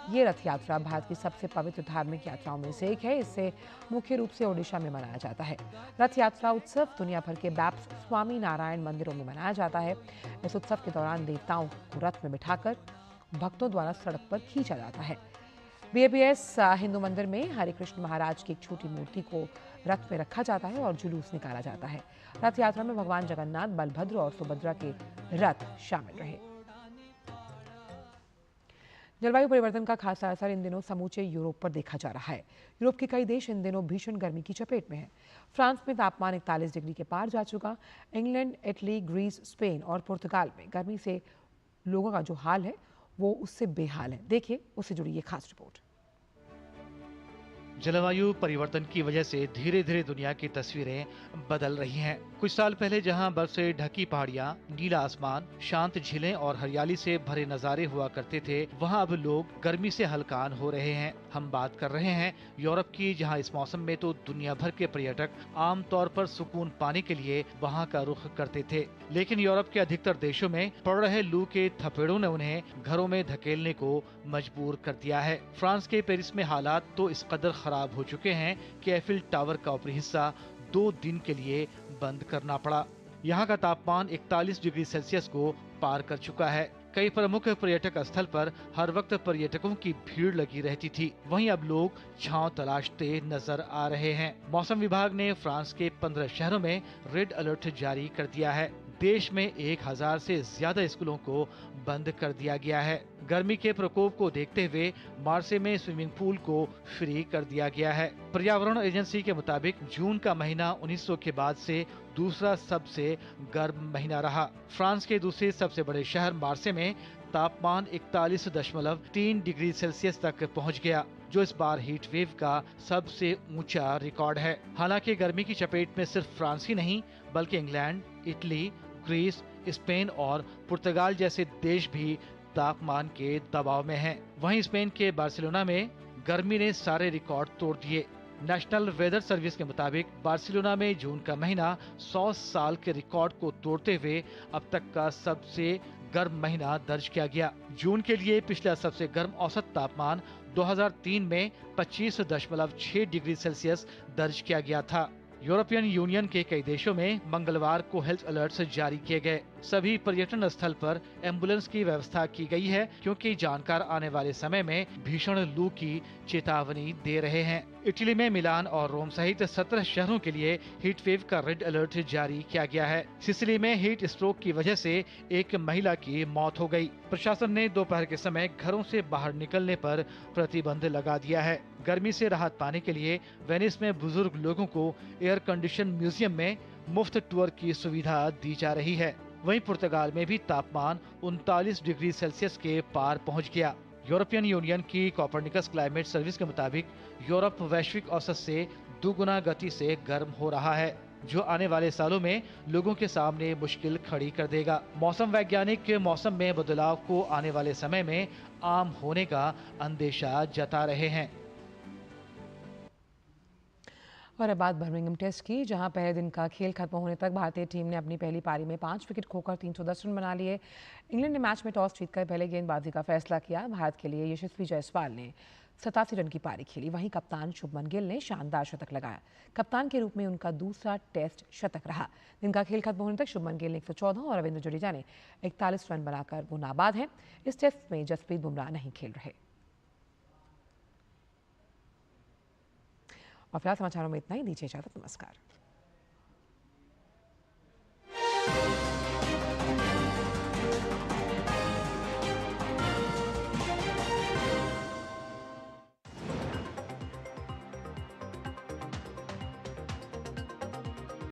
ये रथ यात्रा भारत की सबसे पवित्र धार्मिक यात्राओं में से एक है। इसे मुख्य रूप से ओडिशा में मनाया जाता है। रथ यात्रा उत्सव दुनिया भर के बैप्स स्वामी नारायण मंदिरों में मनाया जाता है। इस उत्सव के दौरान देवताओं को रथ में बिठाकर भक्तों द्वारा सड़क पर खींचा जाता है। बीएपीएस हिंदू मंदिर में हरे कृष्ण महाराज की एक छोटी मूर्ति को रथ में रखा जाता है और जुलूस निकाला जाता है। रथ यात्रा में भगवान जगन्नाथ, बलभद्र और सुभद्रा के रथ शामिल रहे। जलवायु परिवर्तन का खासा असर इन दिनों समूचे यूरोप पर देखा जा रहा है। यूरोप के कई देश इन दिनों भीषण गर्मी की चपेट में हैं। फ्रांस में तापमान 41 डिग्री के पार जा चुका। इंग्लैंड, इटली, ग्रीस, स्पेन और पुर्तगाल में गर्मी से लोगों का जो हाल है वो उससे बेहाल है। देखिए उससे जुड़ी ये खास रिपोर्ट। जलवायु परिवर्तन की वजह से धीरे धीरे दुनिया की तस्वीरें बदल रही हैं। कुछ साल पहले जहां बर्फ से ढकी पहाड़ियां, नीला आसमान, शांत झीलें और हरियाली से भरे नजारे हुआ करते थे, वहां अब लोग गर्मी से हलकान हो रहे हैं। हम बात कर रहे हैं यूरोप की, जहां इस मौसम में तो दुनिया भर के पर्यटक आमतौर पर सुकून पाने के लिए वहां का रुख करते थे, लेकिन यूरोप के अधिकतर देशों में पड़ रहे लू के थपेड़ों ने उन्हें घरों में धकेलने को मजबूर कर दिया है। फ्रांस के पेरिस में हालात तो इस कदर खराब हो चुके हैं कि एफिल टावर का ऊपरी हिस्सा 2 दिन के लिए बंद करना पड़ा। यहाँ का तापमान 41 डिग्री सेल्सियस को पार कर चुका है। कई प्रमुख पर्यटक स्थल पर हर वक्त पर्यटकों की भीड़ लगी रहती थी। वहीं अब लोग छांव तलाशते नजर आ रहे हैं। मौसम विभाग ने फ्रांस के 15 शहरों में रेड अलर्ट जारी कर दिया है। देश में 1000 से ज्यादा स्कूलों को बंद कर दिया गया है। गर्मी के प्रकोप को देखते हुए मार्से में स्विमिंग पूल को फ्री कर दिया गया है। पर्यावरण एजेंसी के मुताबिक जून का महीना 1900 के बाद से दूसरा सबसे गर्म महीना रहा। फ्रांस के दूसरे सबसे बड़े शहर मार्से में तापमान 41.3 डिग्री सेल्सियस तक पहुंच गया, जो इस बार हीट वेव का सबसे ऊंचा रिकॉर्ड है। हालांकि गर्मी की चपेट में सिर्फ फ्रांस ही नहीं, बल्कि इंग्लैंड, इटली, ग्रीस, स्पेन और पुर्तगाल जैसे देश भी तापमान के दबाव में हैं। वहीं स्पेन के बार्सिलोना में गर्मी ने सारे रिकॉर्ड तोड़ दिए। नेशनल वेदर सर्विस के मुताबिक बार्सिलोना में जून का महीना 100 साल के रिकॉर्ड को तोड़ते हुए अब तक का सबसे गर्म महीना दर्ज किया गया। जून के लिए पिछला सबसे गर्म औसत तापमान 2003 में 25.6 डिग्री सेल्सियस दर्ज किया गया था। यूरोपियन यूनियन के कई देशों में मंगलवार को हेल्थ अलर्ट्स जारी किए गए। सभी पर्यटन स्थल पर एम्बुलेंस की व्यवस्था की गई है, क्योंकि जानकार आने वाले समय में भीषण लू की चेतावनी दे रहे हैं। इटली में मिलान और रोम सहित 17 शहरों के लिए हीट वेव का रेड अलर्ट जारी किया गया है। सिसिली में हीट स्ट्रोक की वजह से एक महिला की मौत हो गई। प्रशासन ने दोपहर के समय घरों से बाहर निकलने पर प्रतिबंध लगा दिया है। गर्मी से राहत पाने के लिए वेनिस में बुजुर्ग लोगों को एयर कंडीशन म्यूजियम में मुफ्त टूर की सुविधा दी जा रही है। वहीं पुर्तगाल में भी तापमान 39 डिग्री सेल्सियस के पार पहुंच गया। यूरोपियन यूनियन की कोपरनिकस क्लाइमेट सर्विस के मुताबिक यूरोप वैश्विक औसत से 2 गुना गति से गर्म हो रहा है। जो आने वाले सालों में लोगों के सामने मुश्किल खड़ी कर देगा। मौसम वैज्ञानिक मौसम में बदलाव को आने वाले समय में आम होने का अंदेशा जता रहे हैं। और अब बात बर्मिंघम टेस्ट की, जहां पहले दिन का खेल खत्म होने तक भारतीय टीम ने अपनी पहली पारी में 5 विकेट खोकर 310 रन बना लिए। इंग्लैंड ने मैच में टॉस जीतकर पहले गेंदबाजी का फैसला किया। भारत के लिए यशस्वी जायसवाल ने 87 रन की पारी खेली। वहीं कप्तान शुभमन गिल ने शानदार शतक लगाया। कप्तान के रूप में उनका दूसरा टेस्ट शतक रहा। दिन का खेल खत्म होने तक शुभमन गिल ने 114 और रविंद्र जडेजा ने 41 रन बनाकर वो नाबाद हैं। इस टेस्ट में जसप्रीत बुमराह नहीं खेल रहे। और फिलहाल समाचारों में इतना ही। दीजिए इजाजत। नमस्कार।